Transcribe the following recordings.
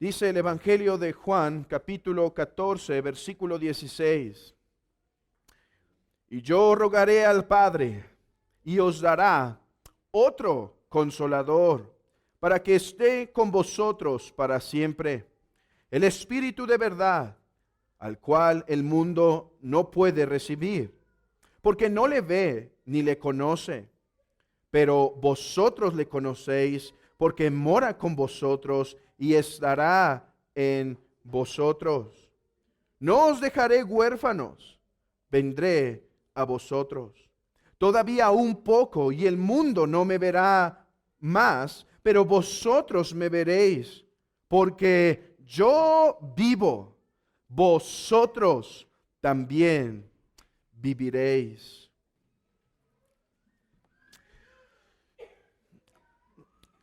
Dice el Evangelio de Juan, capítulo 14, versículo 16. Y yo rogaré al Padre, y os dará otro consolador, para que esté con vosotros para siempre. El Espíritu de verdad, al cual el mundo no puede recibir, porque no le ve ni le conoce. Pero vosotros le conocéis, porque mora con vosotros y estará en vosotros. No os dejaré huérfanos, vendré a vosotros. Todavía un poco y el mundo no me verá más, pero vosotros me veréis, porque yo vivo, vosotros también viviréis.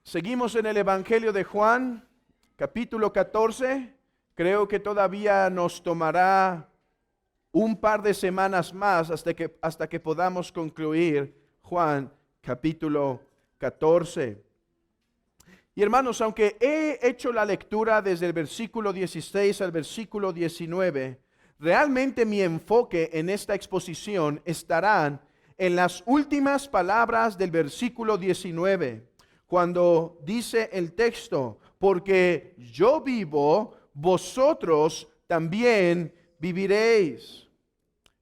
Seguimos en el Evangelio de Juan, capítulo 14. Creo que todavía nos tomará un par de semanas más hasta que podamos concluir Juan, capítulo 14. Y hermanos, aunque he hecho la lectura desde el versículo 16 al versículo 19, realmente mi enfoque en esta exposición estará en las últimas palabras del versículo 19. Cuando dice el texto, porque yo vivo, vosotros también viviréis.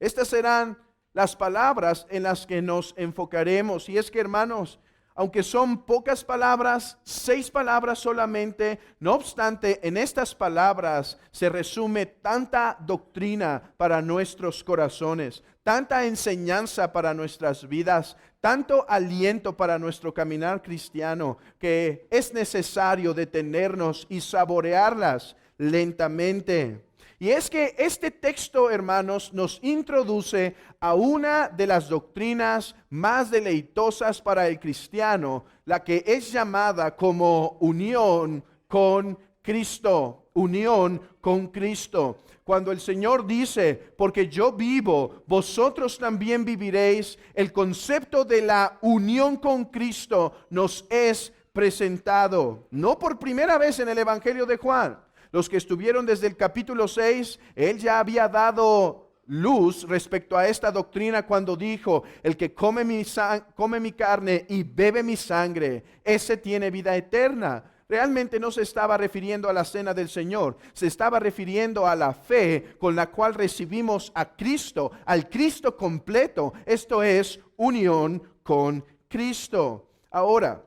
Estas serán las palabras en las que nos enfocaremos. Y es que, hermanos, aunque son pocas palabras, 6 palabras solamente, no obstante, en estas palabras se resume tanta doctrina para nuestros corazones, tanta enseñanza para nuestras vidas, tanto aliento para nuestro caminar cristiano, que es necesario detenernos y saborearlas lentamente. Y es que este texto, hermanos, nos introduce a una de las doctrinas más deleitosas para el cristiano, la que es llamada como unión con Cristo, unión con Cristo. Cuando el Señor dice, porque yo vivo, vosotros también viviréis, el concepto de la unión con Cristo nos es presentado, no por primera vez en el Evangelio de Juan. Los que estuvieron desde el capítulo 6, él ya había dado luz respecto a esta doctrina cuando dijo, el que come mi carne y bebe mi sangre, ese tiene vida eterna. Realmente no se estaba refiriendo a la cena del Señor, se estaba refiriendo a la fe con la cual recibimos a Cristo, al Cristo completo. Esto es unión con Cristo. Ahora,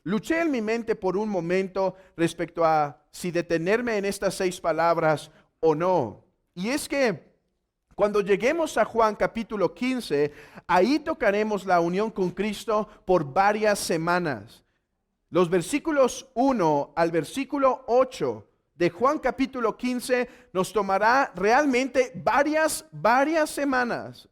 luché en mi mente por un momento respecto a si detenerme en estas 6 palabras o no. Y es que cuando lleguemos a Juan capítulo 15, ahí tocaremos la unión con Cristo por varias semanas. Los versículos 1 al versículo 8 de Juan capítulo 15 nos tomará realmente varias semanas.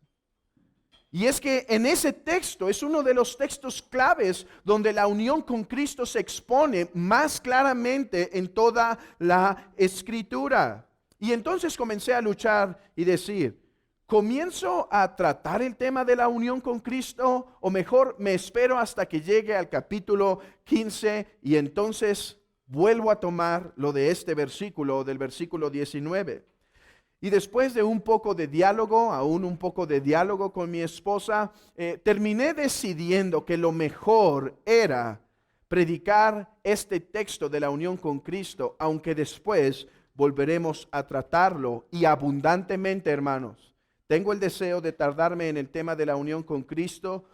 Y es que en ese texto es uno de los textos claves donde la unión con Cristo se expone más claramente en toda la Escritura. Y entonces comencé a luchar y decir, ¿comienzo a tratar el tema de la unión con Cristo? O mejor, me espero hasta que llegue al capítulo 15 y entonces vuelvo a tomar lo de este versículo, del versículo 19. Y después de un poco de diálogo, aún un poco de diálogo con mi esposa, terminé decidiendo que lo mejor era predicar este texto de la unión con Cristo, aunque después volveremos a tratarlo y abundantemente, hermanos. Tengo el deseo de tardarme en el tema de la unión con Cristo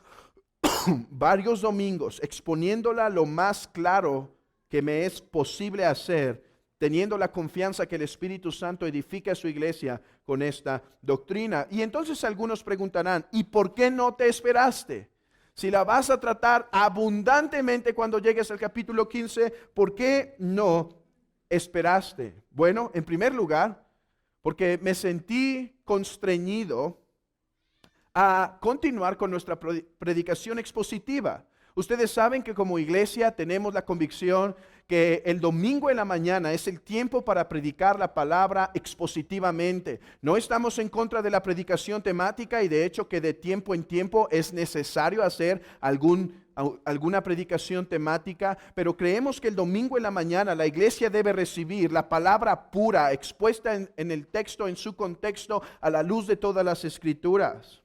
varios domingos, exponiéndola lo más claro que me es posible hacer, teniendo la confianza que el Espíritu Santo edifica a su iglesia con esta doctrina. Y entonces algunos preguntarán, ¿y por qué no te esperaste? Si la vas a tratar abundantemente cuando llegues al capítulo 15, ¿por qué no esperaste? Bueno, en primer lugar, porque me sentí constreñido a continuar con nuestra predicación expositiva. Ustedes saben que como iglesia tenemos la convicción que el domingo en la mañana es el tiempo para predicar la palabra expositivamente. No estamos en contra de la predicación temática y de hecho que de tiempo en tiempo es necesario hacer alguna predicación temática, pero creemos que el domingo en la mañana la iglesia debe recibir la palabra pura, expuesta en el texto, en su contexto, a la luz de todas las escrituras.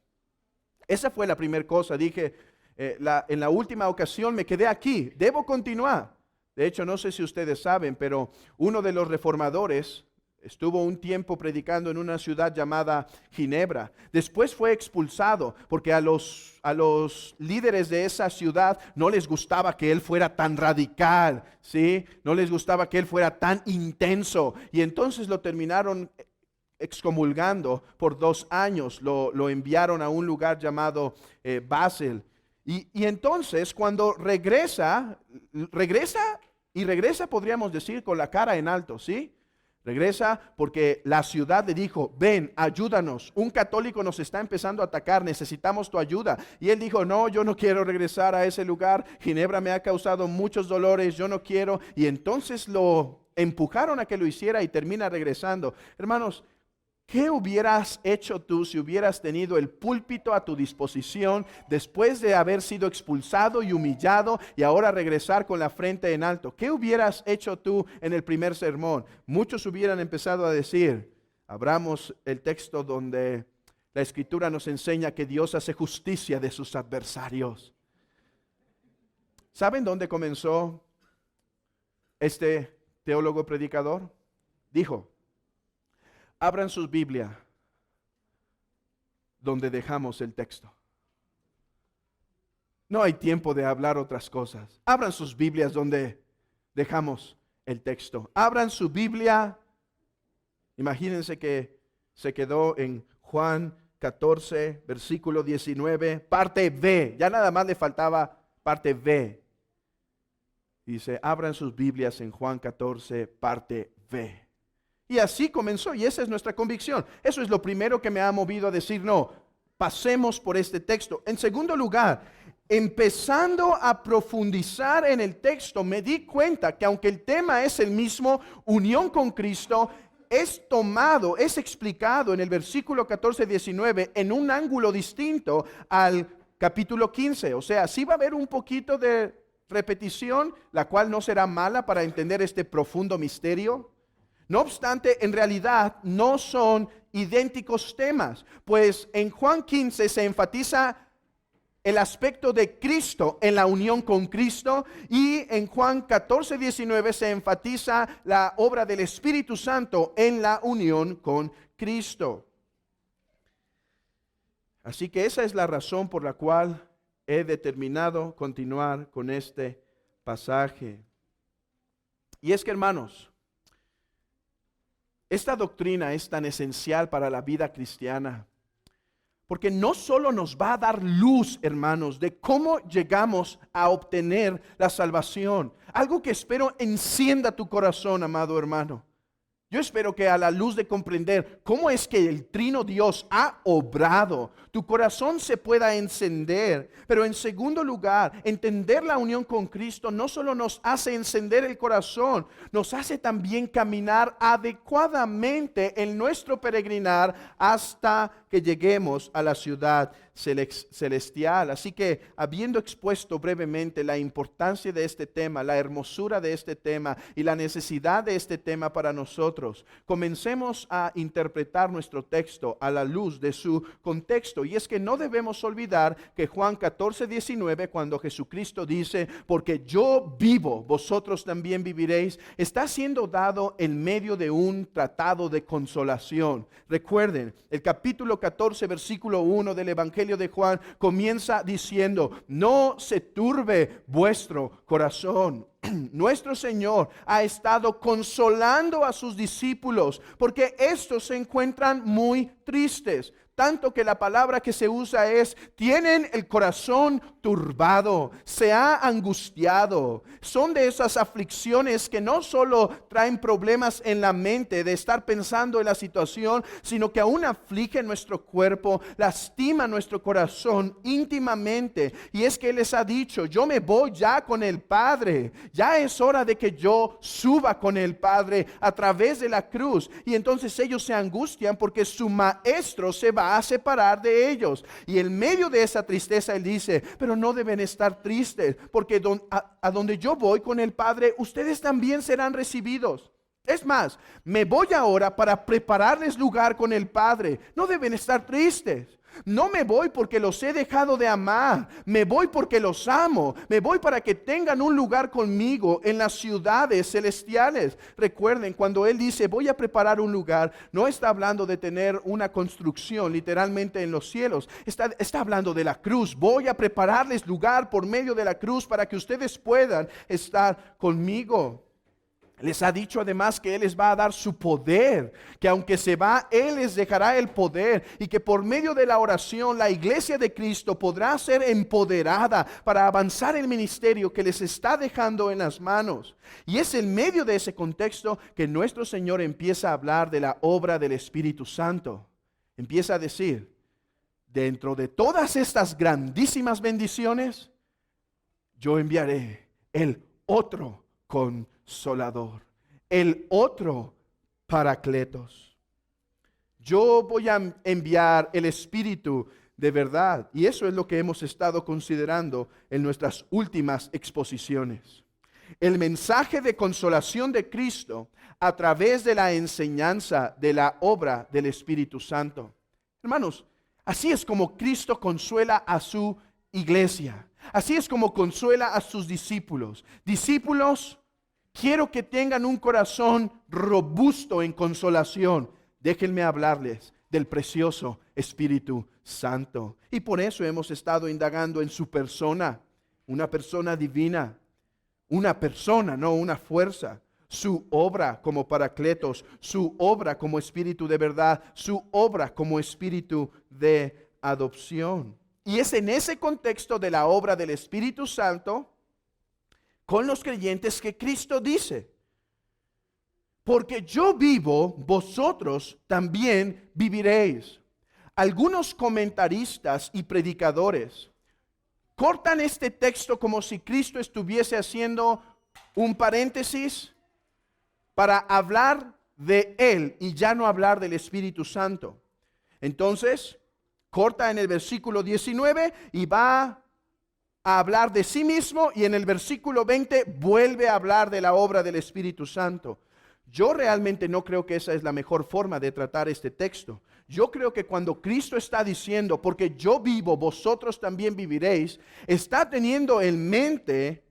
Esa fue la primera cosa. Dije, en la última ocasión me quedé aquí, debo continuar. De hecho, no sé si ustedes saben, pero uno de los reformadores estuvo un tiempo predicando en una ciudad llamada Ginebra. Después fue expulsado porque a los líderes de esa ciudad no les gustaba que él fuera tan radical, ¿sí? No les gustaba que él fuera tan intenso. Y entonces lo terminaron excomulgando por 2 años. Lo enviaron a un lugar llamado Basel. Y entonces cuando regresa, podríamos decir, con la cara en alto, ¿sí? Regresa porque la ciudad le dijo, ven, ayúdanos, un católico nos está empezando a atacar, necesitamos tu ayuda. Y él dijo, no, yo no quiero regresar a ese lugar, Ginebra me ha causado muchos dolores, yo no quiero. Y entonces lo empujaron a que lo hiciera y termina regresando. Hermanos, ¿qué hubieras hecho tú si hubieras tenido el púlpito a tu disposición después de haber sido expulsado y humillado y ahora regresar con la frente en alto? ¿Qué hubieras hecho tú en el primer sermón? Muchos hubieran empezado a decir, abramos el texto donde la Escritura nos enseña que Dios hace justicia de sus adversarios. ¿Saben dónde comenzó este teólogo predicador? Dijo, abran sus Biblias donde dejamos el texto. No hay tiempo de hablar otras cosas. Abran sus Biblias donde dejamos el texto. Abran su Biblia. Imagínense que se quedó en Juan 14, versículo 19, parte B. Ya nada más le faltaba parte B. Dice, abran sus Biblias en Juan 14, parte B. Y así comenzó, y esa es nuestra convicción. Eso es lo primero que me ha movido a decir, no, pasemos por este texto. En segundo lugar, empezando a profundizar en el texto, me di cuenta que aunque el tema es el mismo, unión con Cristo, es tomado, es explicado en el versículo 14-19 en un ángulo distinto al capítulo 15. O sea, sí va a haber un poquito de repetición, la cual no será mala para entender este profundo misterio. No obstante, en realidad no son idénticos temas, pues en Juan 15 se enfatiza el aspecto de Cristo en la unión con Cristo y en Juan 14-19 se enfatiza la obra del Espíritu Santo en la unión con Cristo. Así que esa es la razón por la cual he determinado continuar con este pasaje. Y es que, hermanos, esta doctrina es tan esencial para la vida cristiana, porque no solo nos va a dar luz, hermanos, de cómo llegamos a obtener la salvación, algo que espero encienda tu corazón, amado hermano. Yo espero que a la luz de comprender cómo es que el Trino Dios ha obrado, tu corazón se pueda encender. Pero en segundo lugar, entender la unión con Cristo no solo nos hace encender el corazón, nos hace también caminar adecuadamente en nuestro peregrinar hasta que lleguemos a la ciudad celestial. Así que, habiendo expuesto brevemente la importancia de este tema, la hermosura de este tema y la necesidad de este tema para nosotros, comencemos a interpretar nuestro texto a la luz de su contexto. Y es que no debemos olvidar que Juan 14:19, cuando Jesucristo dice, porque yo vivo, vosotros también viviréis, está siendo dado en medio de un tratado de consolación. Recuerden, el capítulo 14, versículo 1 del Evangelio de Juan comienza diciendo, no se turbe vuestro corazón. nuestro Señor ha estado consolando a sus discípulos porque estos se encuentran muy tristes. Tanto que la palabra que se usa es, tienen el corazón turbado, se ha angustiado. Son de esas aflicciones que no solo traen problemas en la mente de estar pensando en la situación, sino que aún aflige nuestro cuerpo, lastima nuestro corazón íntimamente. Y es que Él les ha dicho, yo me voy ya con el Padre. Ya es hora de que yo suba con el Padre a través de la cruz. Y entonces ellos se angustian porque su maestro se va a separar de ellos. Y en medio de esa tristeza Él dice, pero no deben estar tristes, porque a donde yo voy con el Padre, ustedes también serán recibidos. Es más, me voy ahora para prepararles lugar con el Padre. No deben estar tristes. No me voy porque los he dejado de amar, me voy porque los amo, me voy para que tengan un lugar conmigo en las ciudades celestiales. Recuerden, cuando Él dice voy a preparar un lugar, no está hablando de tener una construcción literalmente en los cielos, está hablando de la cruz. Voy a prepararles lugar por medio de la cruz para que ustedes puedan estar conmigo. Les ha dicho además que Él les va a dar su poder, que aunque se va, Él les dejará el poder y que por medio de la oración la iglesia de Cristo podrá ser empoderada para avanzar el ministerio que les está dejando en las manos. Y es en medio de ese contexto que nuestro Señor empieza a hablar de la obra del Espíritu Santo. Empieza a decir, dentro de todas estas grandísimas bendiciones, yo enviaré el otro Consolador, el otro Paracletos. Yo voy a enviar el Espíritu de verdad, y eso es lo que hemos estado considerando en nuestras últimas exposiciones. El mensaje de consolación de Cristo a través de la enseñanza de la obra del Espíritu Santo. Hermanos, así es como Cristo consuela a su iglesia. Así es como consuela a sus discípulos. Discípulos, quiero que tengan un corazón robusto en consolación. Déjenme hablarles del precioso Espíritu Santo. Y por eso hemos estado indagando en su persona, una persona divina, una persona, no una fuerza. Su obra como Paracletos, su obra como Espíritu de verdad, su obra como Espíritu de adopción. Y es en ese contexto de la obra del Espíritu Santo con los creyentes que Cristo dice, porque yo vivo, vosotros también viviréis. Algunos comentaristas y predicadores cortan este texto como si Cristo estuviese haciendo un paréntesis para hablar de Él y ya no hablar del Espíritu Santo. Entonces, corta en el versículo 19 y va a hablar de sí mismo, y en el versículo 20 vuelve a hablar de la obra del Espíritu Santo. Yo realmente no creo que esa es la mejor forma de tratar este texto. Yo creo que cuando Cristo está diciendo, porque yo vivo, vosotros también viviréis, está teniendo en mente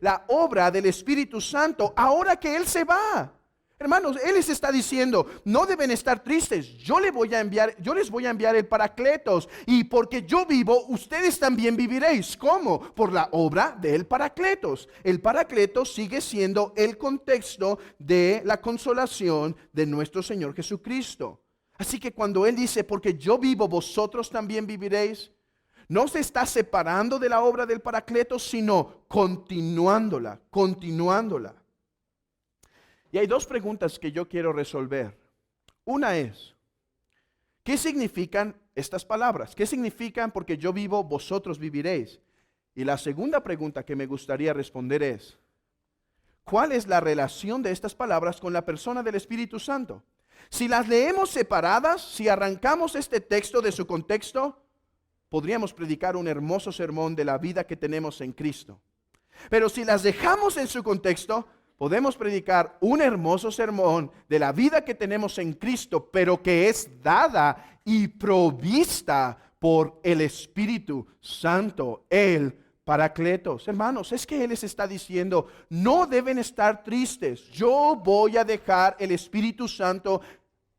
la obra del Espíritu Santo ahora que Él se va. Hermanos, Él les está diciendo, no deben estar tristes, yo les voy a enviar el Paracletos, y porque yo vivo, ustedes también viviréis. ¿Cómo? Por la obra del Paracletos. El Paracletos sigue siendo el contexto de la consolación de nuestro Señor Jesucristo. Así que cuando Él dice, porque yo vivo, vosotros también viviréis, no se está separando de la obra del Paracletos, sino continuándola. Y hay dos preguntas que yo quiero resolver. Una es, ¿qué significan estas palabras? ¿Qué significan porque yo vivo, vosotros viviréis? Y la segunda pregunta que me gustaría responder es, ¿cuál es la relación de estas palabras con la persona del Espíritu Santo? Si las leemos separadas, si arrancamos este texto de su contexto, podríamos predicar un hermoso sermón de la vida que tenemos en Cristo. Pero si las dejamos en su contexto, podemos predicar un hermoso sermón de la vida que tenemos en Cristo, pero que es dada y provista por el Espíritu Santo, el Paracletos. Hermanos, es que Él les está diciendo, no deben estar tristes. Yo voy a dejar el Espíritu Santo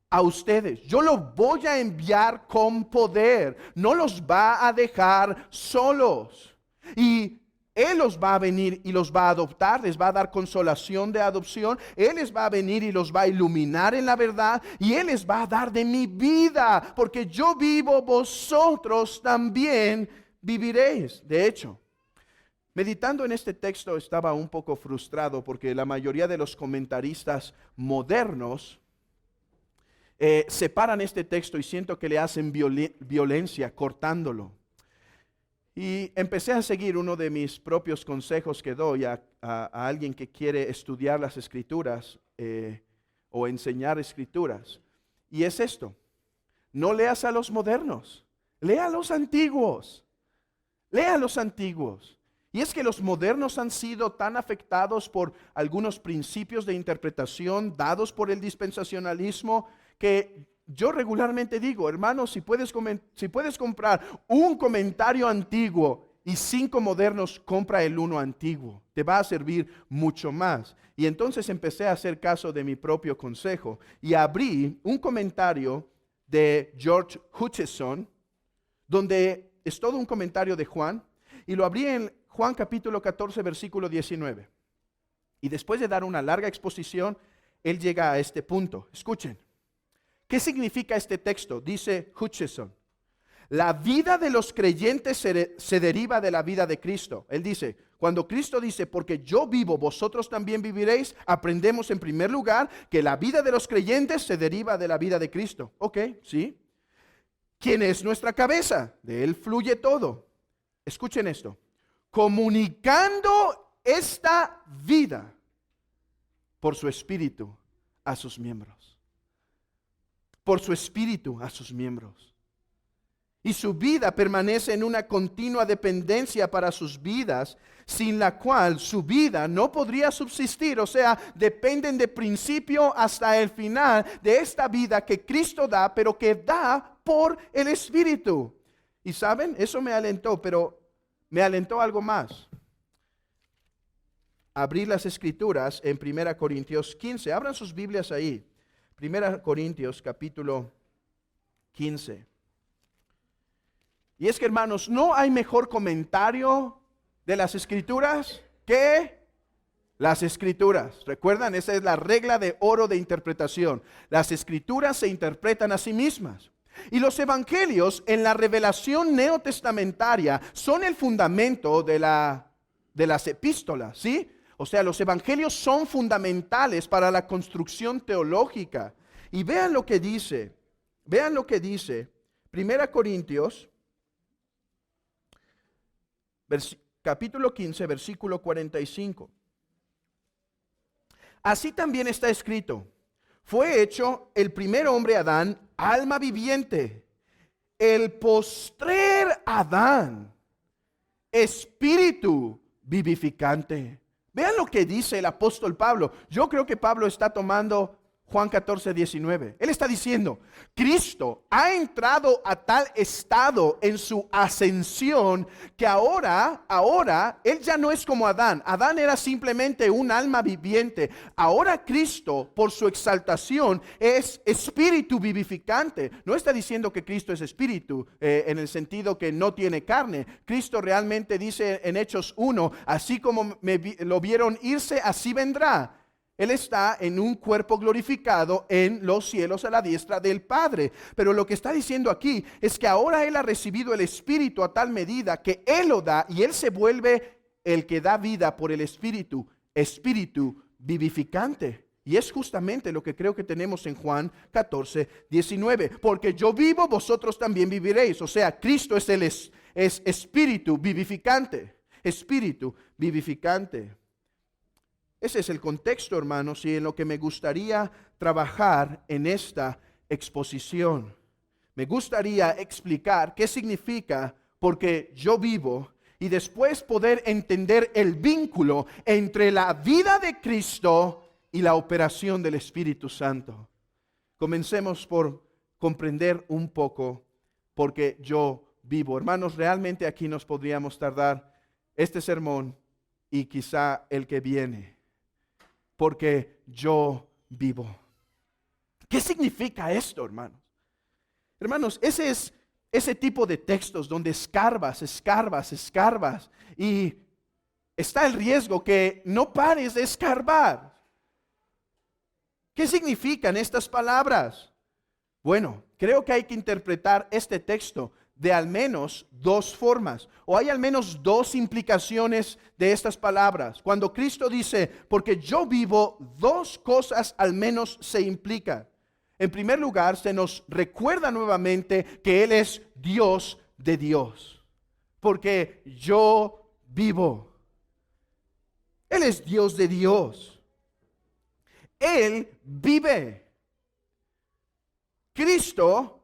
a ustedes. Yo lo voy a enviar con poder. No los va a dejar solos. Y Él los va a venir y los va a adoptar, les va a dar consolación de adopción. Él les va a venir y los va a iluminar en la verdad. Y Él les va a dar de mi vida, porque yo vivo, vosotros también viviréis. De hecho, meditando en este texto estaba un poco frustrado porque la mayoría de los comentaristas modernos separan este texto y siento que le hacen violencia cortándolo. Y empecé a seguir uno de mis propios consejos que doy a alguien que quiere estudiar las escrituras o enseñar escrituras. Y es esto: no leas a los modernos, lea a los antiguos. Lea a los antiguos. Y es que los modernos han sido tan afectados por algunos principios de interpretación dados por el dispensacionalismo que yo regularmente digo, hermanos, si puedes comprar un comentario antiguo y 5 modernos, compra el uno antiguo. Te va a servir mucho más. Y entonces empecé a hacer caso de mi propio consejo y abrí un comentario de George Hutcheson, donde es todo un comentario de Juan, y lo abrí en Juan capítulo 14, versículo 19. Y después de dar una larga exposición, él llega a este punto. Escuchen. ¿Qué significa este texto? Dice Hutcheson: la vida de los creyentes se deriva de la vida de Cristo. Él dice, cuando Cristo dice, porque yo vivo, vosotros también viviréis, aprendemos en primer lugar que la vida de los creyentes se deriva de la vida de Cristo. Ok, sí. ¿Quién es nuestra cabeza? De Él fluye todo. Escuchen esto. Comunicando esta vida por su espíritu a sus miembros. Por su espíritu a sus miembros. Y su vida permanece en una continua dependencia para sus vidas, sin la cual su vida no podría subsistir. O sea, dependen de principio hasta el final de esta vida que Cristo da, pero que da por el Espíritu. Y saben, eso me alentó, pero me alentó algo más. Abrir las Escrituras en 1 Corintios 15. Abran sus Biblias ahí. 1 Corintios capítulo 15. Y es que, hermanos, no hay mejor comentario de las Escrituras que las Escrituras. ¿Recuerdan? Esa es la regla de oro de interpretación. Las Escrituras se interpretan a sí mismas. Y los evangelios en la revelación neotestamentaria son el fundamento de las epístolas, ¿sí? O sea, los evangelios son fundamentales para la construcción teológica. Y vean lo que dice 1 Corintios, capítulo 15, versículo 45. Así también está escrito: fue hecho el primer hombre Adán, alma viviente; el postrer Adán, espíritu vivificante. Vean lo que dice el apóstol Pablo. Yo creo que Pablo está tomando Juan 14, 19. Él está diciendo, Cristo ha entrado a tal estado en su ascensión que ahora, Él ya no es como Adán. Adán era simplemente un alma viviente. Ahora Cristo, por su exaltación, es espíritu vivificante. No está diciendo que Cristo es espíritu en el sentido que no tiene carne. Cristo realmente dice en Hechos 1, así como lo vieron irse, así vendrá. Él está en un cuerpo glorificado en los cielos a la diestra del Padre. Pero lo que está diciendo aquí es que ahora Él ha recibido el Espíritu a tal medida que Él lo da y Él se vuelve el que da vida por el Espíritu, espíritu vivificante. Y es justamente lo que creo que tenemos en Juan 14, 19. Porque yo vivo, vosotros también viviréis. O sea, Cristo es espíritu vivificante. Espíritu vivificante. Ese es el contexto, hermanos, y en lo que me gustaría trabajar en esta exposición. Me gustaría explicar qué significa porque yo vivo y después poder entender el vínculo entre la vida de Cristo y la operación del Espíritu Santo. Comencemos por comprender un poco porque yo vivo. Hermanos, realmente aquí nos podríamos tardar este sermón y quizá el que viene. Porque yo vivo. ¿Qué significa esto, hermanos? Hermanos, ese es ese tipo de textos donde escarbas y está el riesgo que no pares de escarbar. ¿Qué significan estas palabras? Bueno, creo que hay que interpretar este texto de al menos dos formas, o hay al menos dos implicaciones de estas palabras. Cuando Cristo dice, porque yo vivo, dos cosas al menos se implican. En primer lugar, se nos recuerda nuevamente que Él es Dios de Dios, porque yo vivo. Él es Dios de Dios. Él vive. Cristo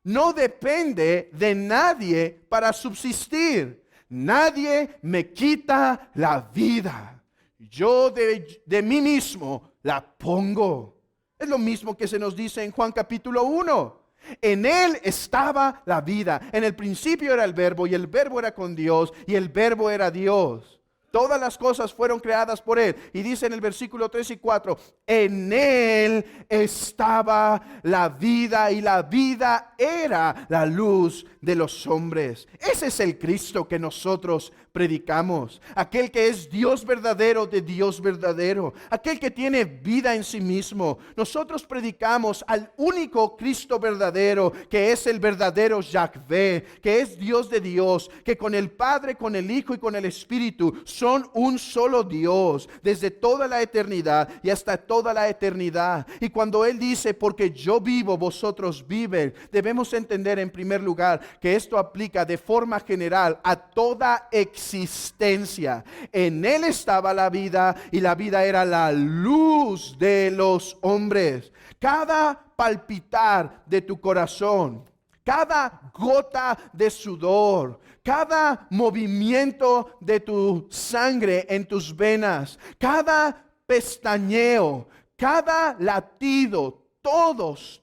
no depende de nadie para subsistir. Nadie me quita la vida. Yo de mí mismo la pongo. Es lo mismo que se nos dice en Juan capítulo 1. En Él estaba la vida. En el principio era el Verbo, y el Verbo era con Dios, y el Verbo era Dios. Todas las cosas fueron creadas por Él. Y dice en el versículo 3 y 4, en Él estaba la vida, y la vida era la luz de los hombres. Ese es el Cristo que nosotros predicamos. Aquel que es Dios verdadero de Dios verdadero. Aquel que tiene vida en sí mismo. Nosotros predicamos al único Cristo verdadero, que es el verdadero Yahvé, que es Dios de Dios, que con el Padre, con el Hijo y con el Espíritu son un solo Dios desde toda la eternidad y hasta toda la eternidad. Y cuando Él dice, porque yo vivo, vosotros viven, debemos entender en primer lugar que esto aplica de forma general a toda existencia. En Él estaba la vida, y la vida era la luz de los hombres. Cada palpitar de tu corazón, cada gota de sudor, cada movimiento de tu sangre en tus venas, cada pestañeo, cada latido, todos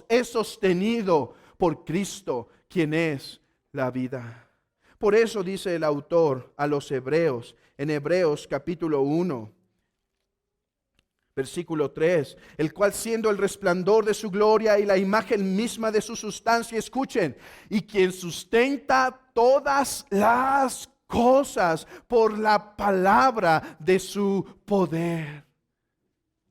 es sostenido por Cristo, quien es la vida. Por eso dice el autor a los Hebreos, en Hebreos capítulo 1, versículo 3, el cual siendo el resplandor de su gloria y la imagen misma de su sustancia, escuchen, y quien sustenta todas las cosas por la palabra de su poder.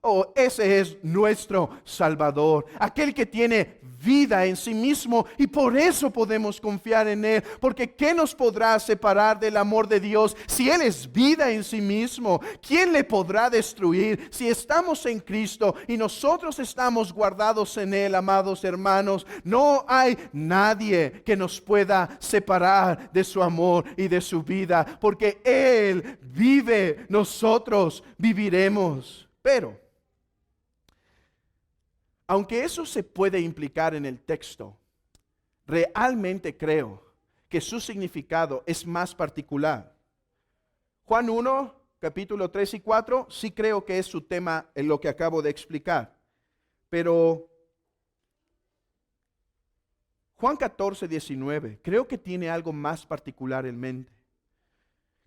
Oh, ese es nuestro Salvador, aquel que tiene vida en sí mismo, y por eso podemos confiar en Él, porque ¿qué nos podrá separar del amor de Dios si Él es vida en sí mismo? ¿Quién le podrá destruir? Si estamos en Cristo y nosotros estamos guardados en Él, amados hermanos, no hay nadie que nos pueda separar de su amor y de su vida, porque Él vive, nosotros viviremos. Pero aunque eso se puede implicar en el texto, realmente creo que su significado es más particular. Juan 1, capítulo 3 y 4, sí creo que es su tema en lo que acabo de explicar. Pero Juan 14, 19, creo que tiene algo más particular en mente.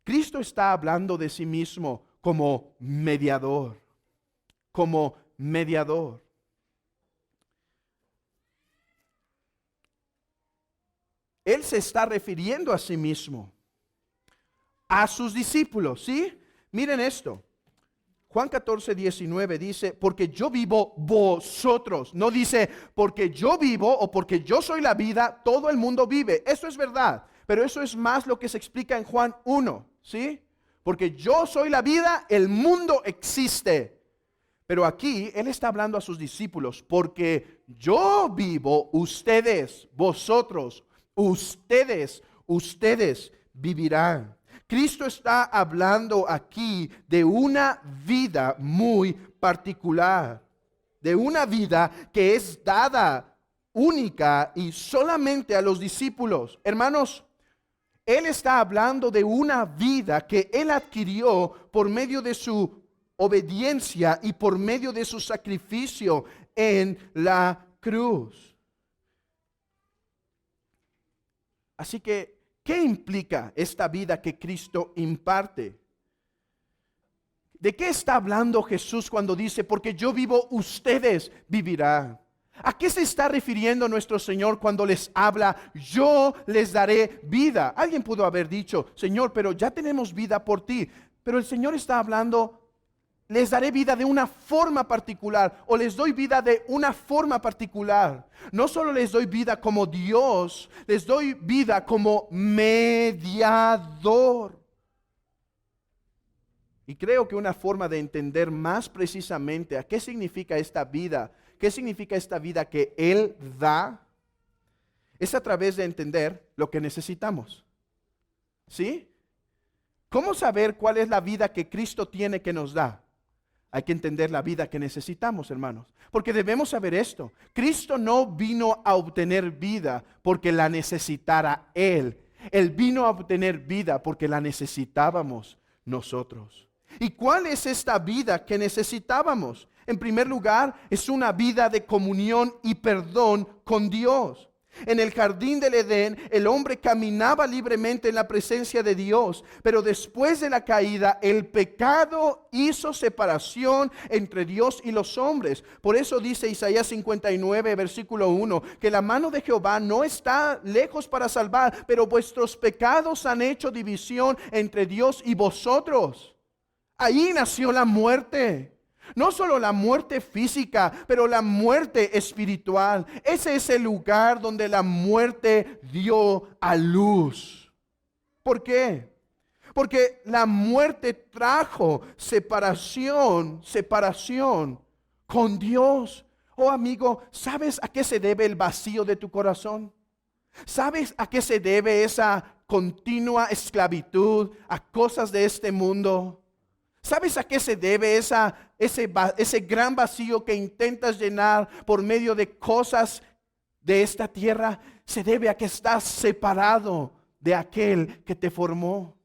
Cristo está hablando de sí mismo como mediador, como mediador. Él se está refiriendo a sí mismo, a sus discípulos, ¿sí? Miren esto. Juan 14, 19 dice, porque yo vivo, vosotros. No dice, porque yo vivo o porque yo soy la vida, todo el mundo vive. Eso es verdad, pero eso es más lo que se explica en Juan 1, ¿sí? Porque yo soy la vida, el mundo existe. Pero aquí Él está hablando a sus discípulos, porque yo vivo, ustedes, vosotros, ustedes vivirán. Cristo está hablando aquí de una vida muy particular, de una vida que es dada única y solamente a los discípulos. Hermanos, Él está hablando de una vida que Él adquirió por medio de su obediencia y por medio de su sacrificio en la cruz. Así que, ¿qué implica esta vida que Cristo imparte? ¿De qué está hablando Jesús cuando dice, porque yo vivo, ustedes vivirán? ¿A qué se está refiriendo nuestro Señor cuando les habla, yo les daré vida? Alguien pudo haber dicho, Señor, pero ya tenemos vida por ti. Pero el Señor está hablando, les daré vida de una forma particular, o les doy vida de una forma particular. No solo les doy vida como Dios, les doy vida como mediador. Y creo que una forma de entender más precisamente a qué significa esta vida, qué significa esta vida que Él da, es a través de entender lo que necesitamos. ¿Sí? ¿Cómo saber cuál es la vida que Cristo tiene que nos da? Hay que entender la vida que necesitamos, hermanos. Porque debemos saber esto. Cristo no vino a obtener vida porque la necesitara Él. Él vino a obtener vida porque la necesitábamos nosotros. ¿Y cuál es esta vida que necesitábamos? En primer lugar, es una vida de comunión y perdón con Dios. En el jardín del Edén, el hombre caminaba libremente en la presencia de Dios, pero después de la caída, el pecado hizo separación entre Dios y los hombres. Por eso dice Isaías 59, versículo 1, que la mano de Jehová no está lejos para salvar, pero vuestros pecados han hecho división entre Dios y vosotros. Ahí nació la muerte. No solo la muerte física, pero la muerte espiritual. Ese es el lugar donde la muerte dio a luz. ¿Por qué? Porque la muerte trajo separación con Dios. Oh amigo, ¿sabes a qué se debe el vacío de tu corazón? ¿Sabes a qué se debe esa continua esclavitud a cosas de este mundo? ¿Sabes a qué se debe ese gran vacío que intentas llenar por medio de cosas de esta tierra? Se debe a que estás separado de aquel que te formó.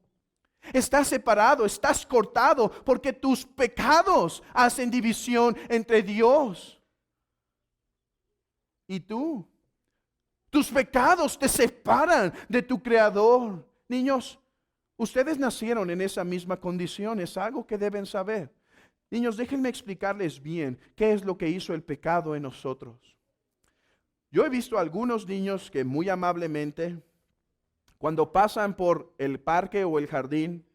Estás separado, estás cortado porque tus pecados hacen división entre Dios y tú. Tus pecados te separan de tu Creador. Niños, ustedes nacieron en esa misma condición, es algo que deben saber. Niños, déjenme explicarles bien qué es lo que hizo el pecado en nosotros. Yo he visto a algunos niños que muy amablemente, cuando pasan por el parque o el jardín,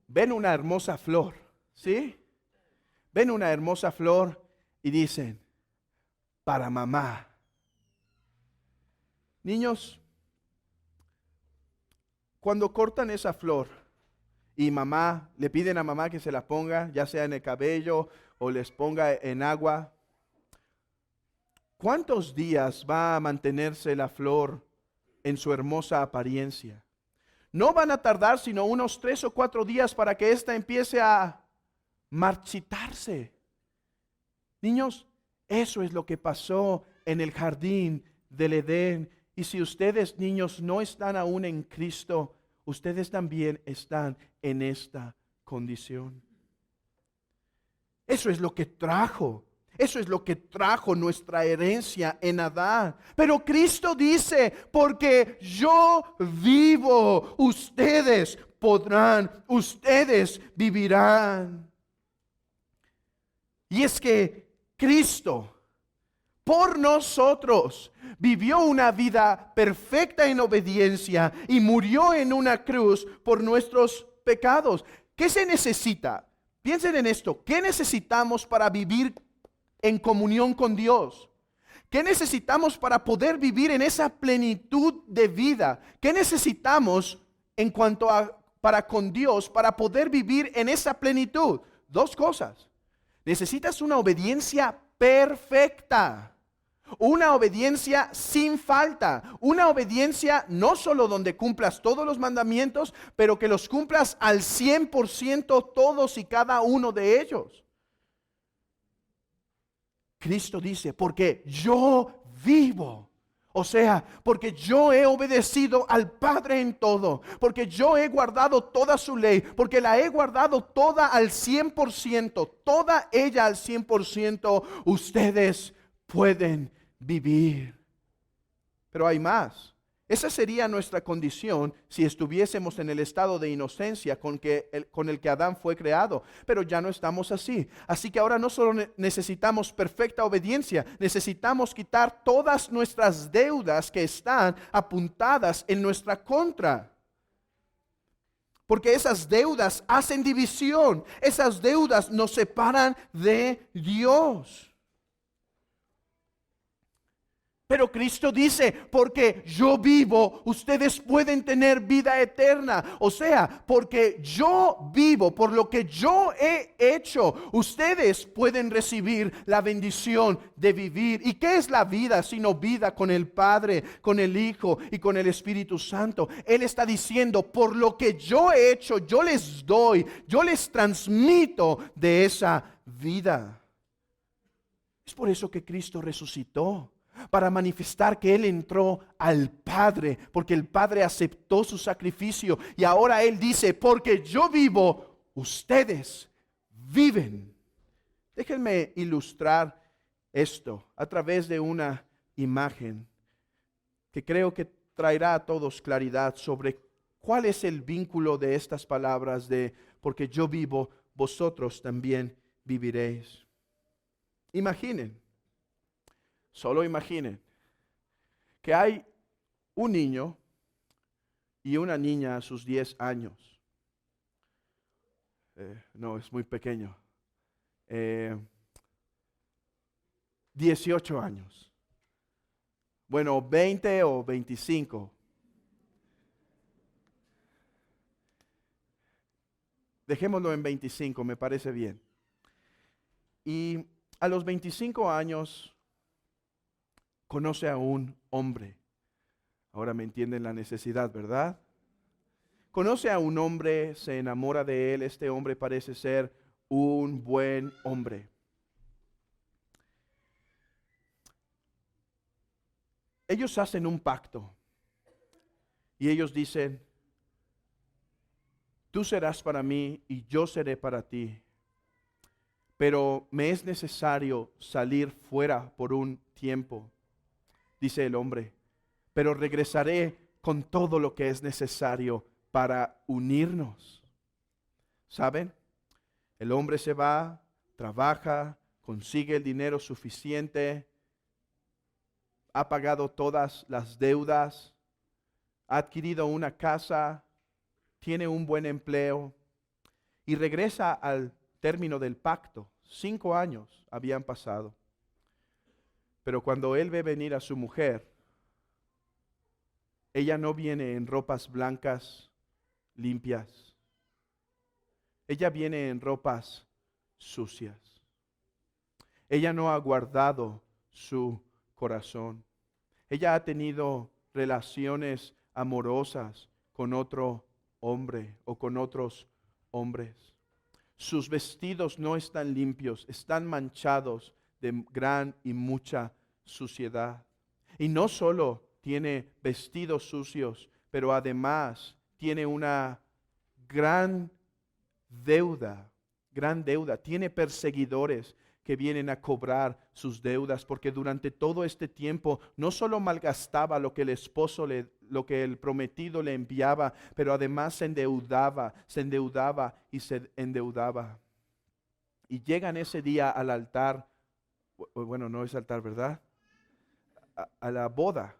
ven una hermosa flor, ¿sí? Ven una hermosa flor y dicen, para mamá. Niños, cuando cortan esa flor y le piden a mamá que se la ponga, ya sea en el cabello o les ponga en agua, ¿cuántos días va a mantenerse la flor en su hermosa apariencia? No van a tardar sino unos 3 o 4 días para que ésta empiece a marchitarse. Niños, eso es lo que pasó en el jardín del Edén. Y si ustedes, niños, no están aún en Cristo, ustedes también están en esta condición. Eso es lo que trajo nuestra herencia en Adán. Pero Cristo dice, porque yo vivo, ustedes vivirán. Y es que Cristo, por nosotros, vivió una vida perfecta en obediencia y murió en una cruz por nuestros pecados. ¿Qué se necesita? Piensen en esto. ¿Qué necesitamos para vivir en comunión con Dios? ¿Qué necesitamos para poder vivir en esa plenitud de vida? ¿Qué necesitamos en cuanto a para con Dios para poder vivir en esa plenitud? 2 cosas. Necesitas una obediencia perfecta. Una obediencia sin falta, una obediencia no solo donde cumplas todos los mandamientos, pero que los cumplas al 100% todos y cada uno de ellos. Cristo dice, porque yo vivo, o sea, porque yo he obedecido al Padre en todo, porque yo he guardado toda su ley, porque la he guardado toda al 100%, toda ella al 100%, ustedes pueden vivir. Pero hay más. Esa sería nuestra condición si estuviésemos en el estado de inocencia con el que Adán fue creado. Pero ya no estamos así. Así que ahora no solo necesitamos perfecta obediencia, necesitamos quitar todas nuestras deudas que están apuntadas en nuestra contra. Porque esas deudas hacen división. Esas deudas nos separan de Dios. Pero Cristo dice, porque yo vivo, ustedes pueden tener vida eterna. O sea, porque yo vivo, por lo que yo he hecho, ustedes pueden recibir la bendición de vivir. ¿Y qué es la vida sino vida con el Padre, con el Hijo y con el Espíritu Santo? Él está diciendo, por lo que yo he hecho, yo les doy, yo les transmito de esa vida. Es por eso que Cristo resucitó. Para manifestar que Él entró al Padre, porque el Padre aceptó su sacrificio. Y ahora Él dice, porque yo vivo, ustedes viven. Déjenme ilustrar esto a través de una imagen que creo que traerá a todos claridad sobre cuál es el vínculo de estas palabras de, porque yo vivo, vosotros también viviréis. Imaginen. Solo imaginen que hay un niño y una niña a sus 10 años. No, es muy pequeño. 18 años. Bueno, 20 o 25. Dejémoslo en 25, me parece bien. Y a los 25 años conoce a un hombre. Ahora me entienden la necesidad, ¿verdad? Conoce a un hombre, se enamora de él. Este hombre parece ser un buen hombre. Ellos hacen un pacto y ellos dicen, tú serás para mí y yo seré para ti, pero me es necesario salir fuera por un tiempo. Dice el hombre, pero regresaré con todo lo que es necesario para unirnos. ¿Saben? El hombre se va, trabaja, consigue el dinero suficiente, ha pagado todas las deudas, ha adquirido una casa, tiene un buen empleo y regresa al término del pacto. 5 años habían pasado. Pero cuando él ve venir a su mujer, ella no viene en ropas blancas, limpias. Ella viene en ropas sucias. Ella no ha guardado su corazón. Ella ha tenido relaciones amorosas con otro hombre o con otros hombres. Sus vestidos no están limpios, están manchados de gran y mucha suciedad. Y no solo tiene vestidos sucios, pero además tiene una gran deuda, tiene perseguidores que vienen a cobrar sus deudas, porque durante todo este tiempo no solo malgastaba lo que el esposo lo que el prometido le enviaba, pero además se endeudaba y se endeudaba. Y llegan ese día al altar. Bueno, no es altar, ¿verdad? A la boda.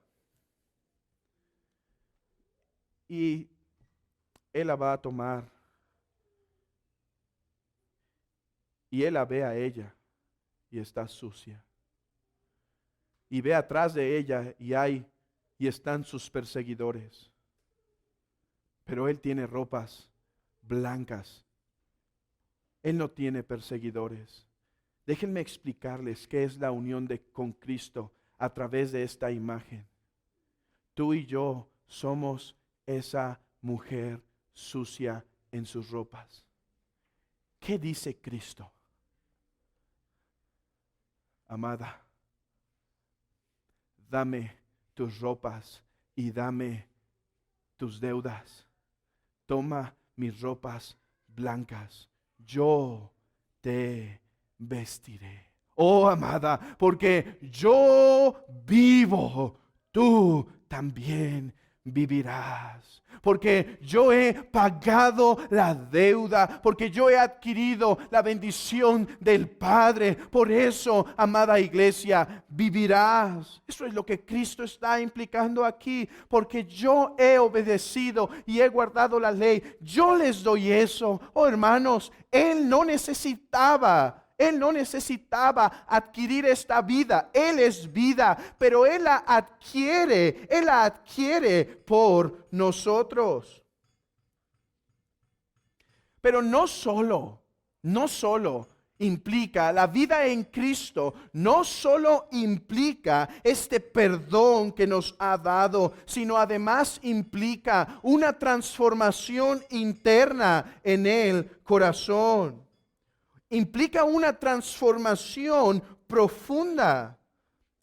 Y él la va a tomar. Y él la ve a ella y está sucia. Y ve atrás de ella y están sus perseguidores. Pero él tiene ropas blancas. Él no tiene perseguidores. Déjenme explicarles qué es la unión con Cristo a través de esta imagen. Tú y yo somos esa mujer sucia en sus ropas. ¿Qué dice Cristo? Amada, dame tus ropas y dame tus deudas. Toma mis ropas blancas. Yo te vestiré. Oh, amada, porque yo vivo, tú también vivirás. Porque yo he pagado la deuda, porque yo he adquirido la bendición del Padre. Por eso, amada iglesia, vivirás. Eso es lo que Cristo está implicando aquí. Porque yo he obedecido y he guardado la ley. Yo les doy eso. Oh, hermanos, Él no necesitaba adquirir esta vida. Él es vida, pero Él la adquiere por nosotros. Pero no solo implica la vida en Cristo, no solo implica este perdón que nos ha dado, sino además implica una transformación interna en el corazón. Implica una transformación profunda.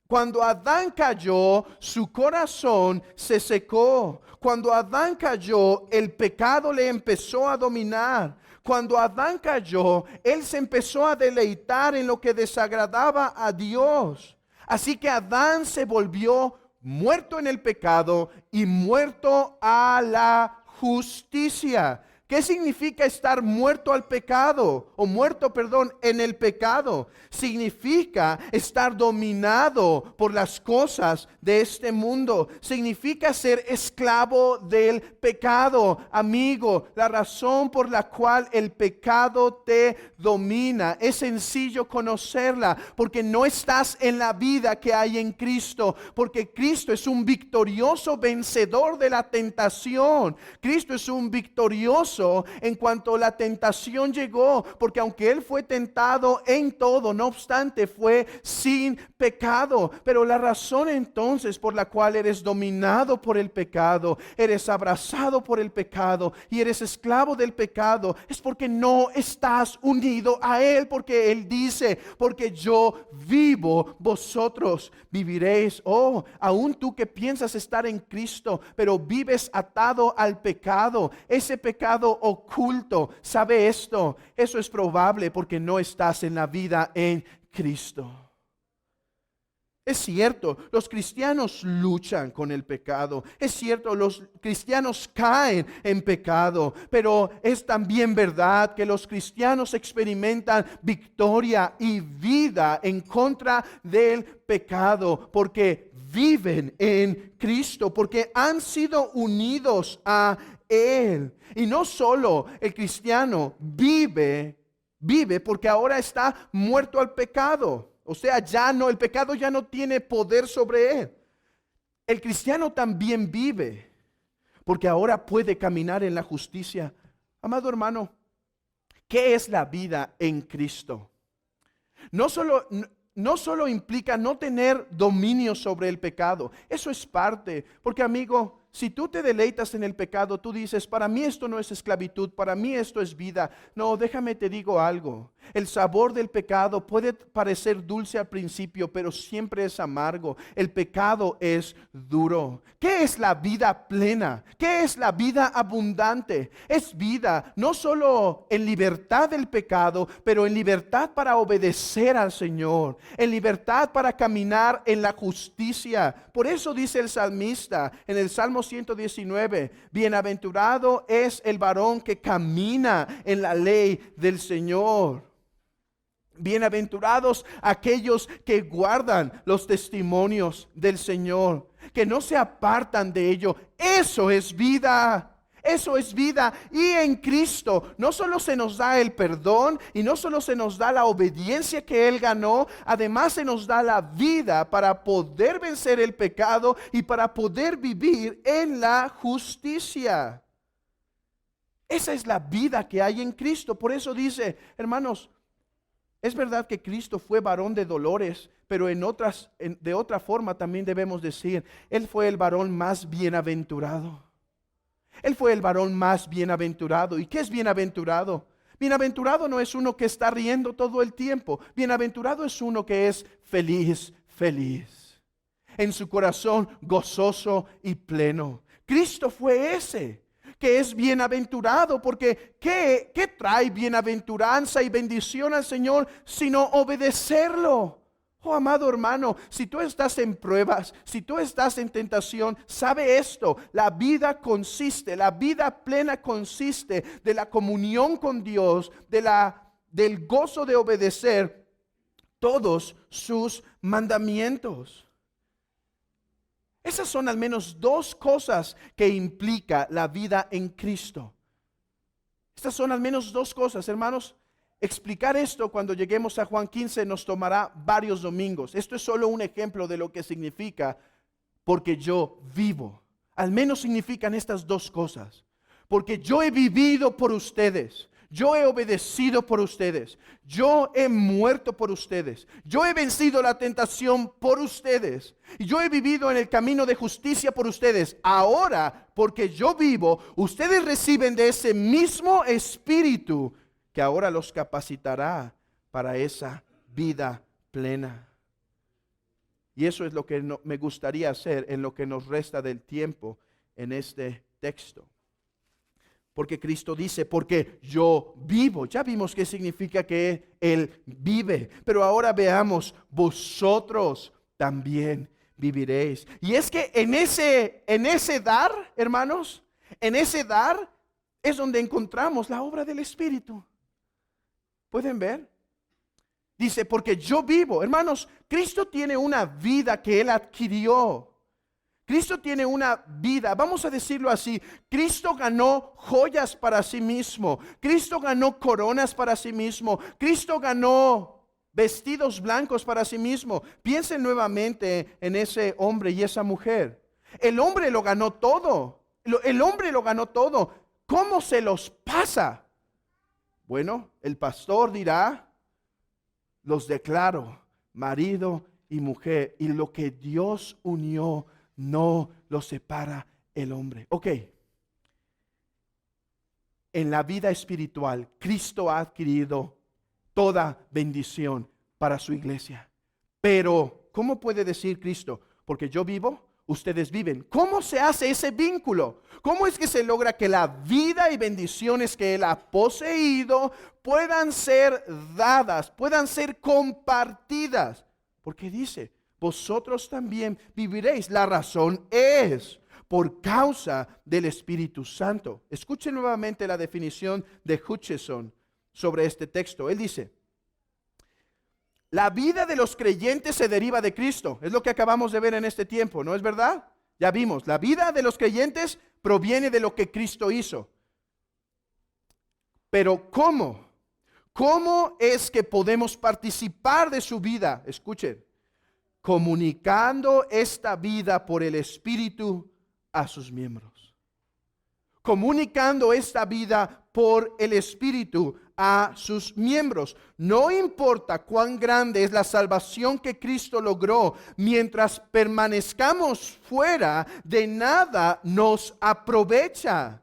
Cuando Adán cayó, su corazón se secó. Cuando Adán cayó, el pecado le empezó a dominar. Cuando Adán cayó, él se empezó a deleitar en lo que desagradaba a Dios. Así que Adán se volvió muerto en el pecado y muerto a la justicia. ¿Qué significa estar muerto al pecado? O muerto, perdón, en el pecado. Significa estar dominado por las cosas de este mundo. Significa ser esclavo del pecado. Amigo, la razón por la cual el pecado te domina es sencillo conocerla. Porque no estás en la vida que hay en Cristo. Porque Cristo es un victorioso vencedor de la tentación. Cristo es un victorioso en cuanto la tentación llegó, porque aunque Él fue tentado en todo, no obstante fue sin pecado. Pero la razón entonces por la cual eres dominado por el pecado, eres abrazado por el pecado y eres esclavo del pecado, es porque no estás unido a Él, porque Él dice, porque yo vivo, vosotros viviréis. Oh, aún tú que piensas estar en Cristo, pero vives atado al pecado, ese pecado oculto, ¿sabe esto? Eso es probable porque no estás en la vida en Cristo. Es cierto, los cristianos luchan con el pecado. Es cierto, los cristianos caen en pecado. Pero es también verdad que los cristianos experimentan victoria y vida en contra del pecado. Porque viven en Cristo. Porque han sido unidos a Él. Y no solo el cristiano vive porque ahora está muerto al pecado. O sea, el pecado ya no tiene poder sobre él. El cristiano también vive porque ahora puede caminar en la justicia. Amado hermano, ¿qué es la vida en Cristo? No solo implica no tener dominio sobre el pecado. Eso es parte, porque amigo, si tú te deleitas en el pecado, tú dices, para mí esto no es esclavitud, para mí esto es vida. No, déjame te digo algo. El sabor del pecado puede parecer dulce al principio, pero siempre es amargo. El pecado es duro. ¿Qué es la vida plena? ¿Qué es la vida abundante? Es vida no solo en libertad del pecado, pero en libertad para obedecer al Señor, en libertad para caminar en la justicia. Por eso dice el salmista en el Salmo 119, bienaventurado es el varón que camina en la ley del Señor. Bienaventurados aquellos que guardan los testimonios del Señor, que no se apartan de ello. Eso es vida. Eso es vida. Y en Cristo no solo se nos da el perdón y no solo se nos da la obediencia que Él ganó, además se nos da la vida para poder vencer el pecado y para poder vivir en la justicia. Esa es la vida que hay en Cristo. Por eso dice, hermanos, es verdad que Cristo fue varón de dolores, pero de otra forma también debemos decir, Él fue el varón más bienaventurado. Él fue el varón más bienaventurado. ¿Y qué es bienaventurado? Bienaventurado no es uno que está riendo todo el tiempo. Bienaventurado es uno que es feliz, feliz. En su corazón gozoso y pleno. Cristo fue ese que es bienaventurado, porque ¿qué trae bienaventuranza y bendición al Señor sino obedecerlo? Oh, amado hermano, si tú estás en pruebas, si tú estás en tentación, sabe esto, la vida plena consiste de la comunión con Dios, del gozo de obedecer todos sus mandamientos. Esas son al menos dos cosas que implica la vida en Cristo. Estas son al menos dos cosas, hermanos. Explicar esto cuando lleguemos a Juan 15 nos tomará varios domingos. Esto es solo un ejemplo de lo que significa porque yo vivo. Al menos significan estas dos cosas. Porque yo he vivido por ustedes. Yo he obedecido por ustedes. Yo he muerto por ustedes. Yo he vencido la tentación por ustedes. Y yo he vivido en el camino de justicia por ustedes. Ahora, porque yo vivo, ustedes reciben de ese mismo espíritu que ahora los capacitará para esa vida plena. Y eso es lo que me gustaría hacer en lo que nos resta del tiempo en este texto. Porque Cristo dice, porque yo vivo. Ya vimos qué significa que Él vive. Pero ahora veamos, vosotros también viviréis. Y es que en ese dar, hermanos, en ese dar es donde encontramos la obra del Espíritu. ¿Pueden ver? Dice, porque yo vivo. Hermanos, Cristo tiene una vida que Él adquirió. Cristo tiene una vida, vamos a decirlo así, Cristo ganó joyas para sí mismo, Cristo ganó coronas para sí mismo, Cristo ganó vestidos blancos para sí mismo. Piensen nuevamente en ese hombre y esa mujer. El hombre lo ganó todo, el hombre lo ganó todo. ¿Cómo se los pasa? Bueno, el pastor dirá, los declaro marido y mujer, y lo que Dios unió no lo separa el hombre. Ok. En la vida espiritual, Cristo ha adquirido toda bendición para su iglesia. Pero, ¿cómo puede decir Cristo? Porque yo vivo, ustedes viven. ¿Cómo se hace ese vínculo? ¿Cómo es que se logra que la vida y bendiciones que Él ha poseído puedan ser dadas, puedan ser compartidas? Porque dice, vosotros también viviréis. La razón es por causa del Espíritu Santo. Escuchen nuevamente la definición de Hutcheson sobre este texto. Él dice, la vida de los creyentes se deriva de Cristo. Es lo que acabamos de ver en este tiempo, ¿no es verdad? Ya vimos, la vida de los creyentes proviene de lo que Cristo hizo. Pero ¿cómo? ¿Cómo es que podemos participar de su vida? Escuchen. Comunicando esta vida por el Espíritu a sus miembros. Comunicando esta vida por el Espíritu a sus miembros. No importa cuán grande es la salvación que Cristo logró, mientras permanezcamos fuera, de nada nos aprovecha.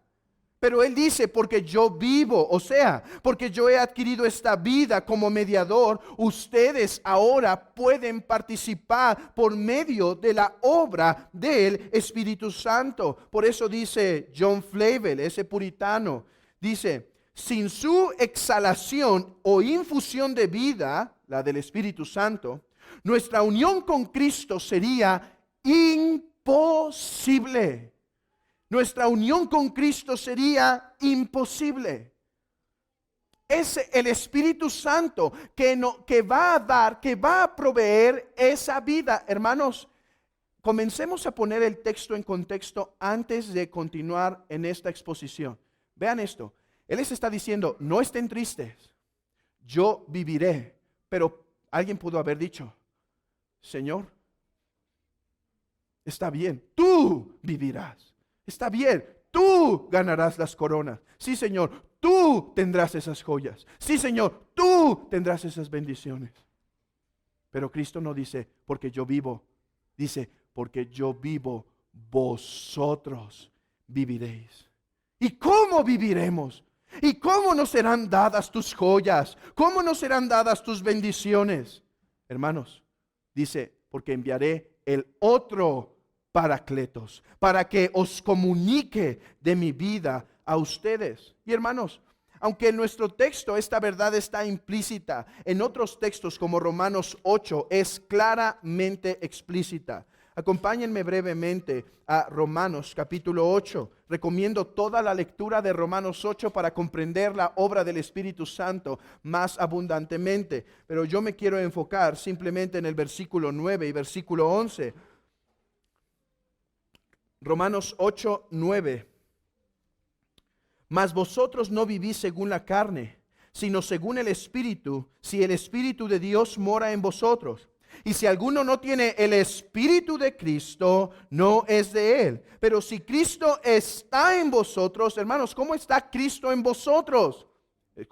Pero Él dice, porque yo vivo, o sea, porque yo he adquirido esta vida como mediador, ustedes ahora pueden participar por medio de la obra del Espíritu Santo. Por eso dice John Flavel, ese puritano, dice, sin su exhalación o infusión de vida, la del Espíritu Santo, nuestra unión con Cristo sería imposible. Nuestra unión con Cristo sería imposible. Es el Espíritu Santo que va a dar, que va a proveer esa vida. Hermanos, comencemos a poner el texto en contexto antes de continuar en esta exposición. Vean esto. Él les está diciendo, no estén tristes, yo viviré. Pero alguien pudo haber dicho, Señor, está bien, tú vivirás. Está bien, tú ganarás las coronas. Sí, Señor, tú tendrás esas joyas. Sí, Señor, tú tendrás esas bendiciones. Pero Cristo no dice, porque yo vivo. Dice, porque yo vivo, vosotros viviréis. ¿Y cómo viviremos? ¿Y cómo nos serán dadas tus joyas? ¿Cómo nos serán dadas tus bendiciones? Hermanos, dice, porque enviaré el otro Paracletos, para que os comunique de mi vida a ustedes. Y hermanos, Aunque en nuestro texto esta verdad está implícita, en otros textos como Romanos 8 es claramente explícita. Acompáñenme brevemente a Romanos capítulo 8. Recomiendo toda la lectura de Romanos 8 para comprender la obra del Espíritu Santo más abundantemente. Pero yo me quiero enfocar simplemente en el versículo 9 y versículo 11. Romanos 8, 9. Mas vosotros no vivís según la carne, sino según el Espíritu, si el Espíritu de Dios mora en vosotros. Y si alguno no tiene el Espíritu de Cristo, no es de él. Pero si Cristo está en vosotros, hermanos, ¿cómo está Cristo en vosotros?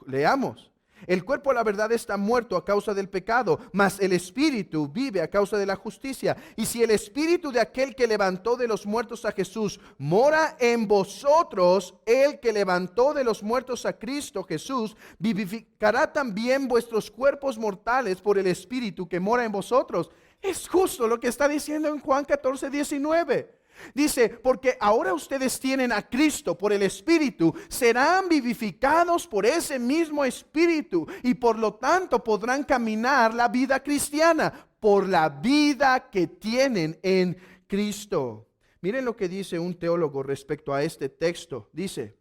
Leamos. El cuerpo, la verdad, está muerto a causa del pecado, mas el Espíritu vive a causa de la justicia. Y si el Espíritu de aquel que levantó de los muertos a Jesús mora en vosotros, el que levantó de los muertos a Cristo Jesús, vivificará también vuestros cuerpos mortales por el Espíritu que mora en vosotros. Es justo lo que está diciendo en Juan 14, 19. Dice, porque ahora ustedes tienen a Cristo por el Espíritu, serán vivificados por ese mismo Espíritu y por lo tanto podrán caminar la vida cristiana por la vida que tienen en Cristo. Miren lo que dice un teólogo respecto a este texto. Dice,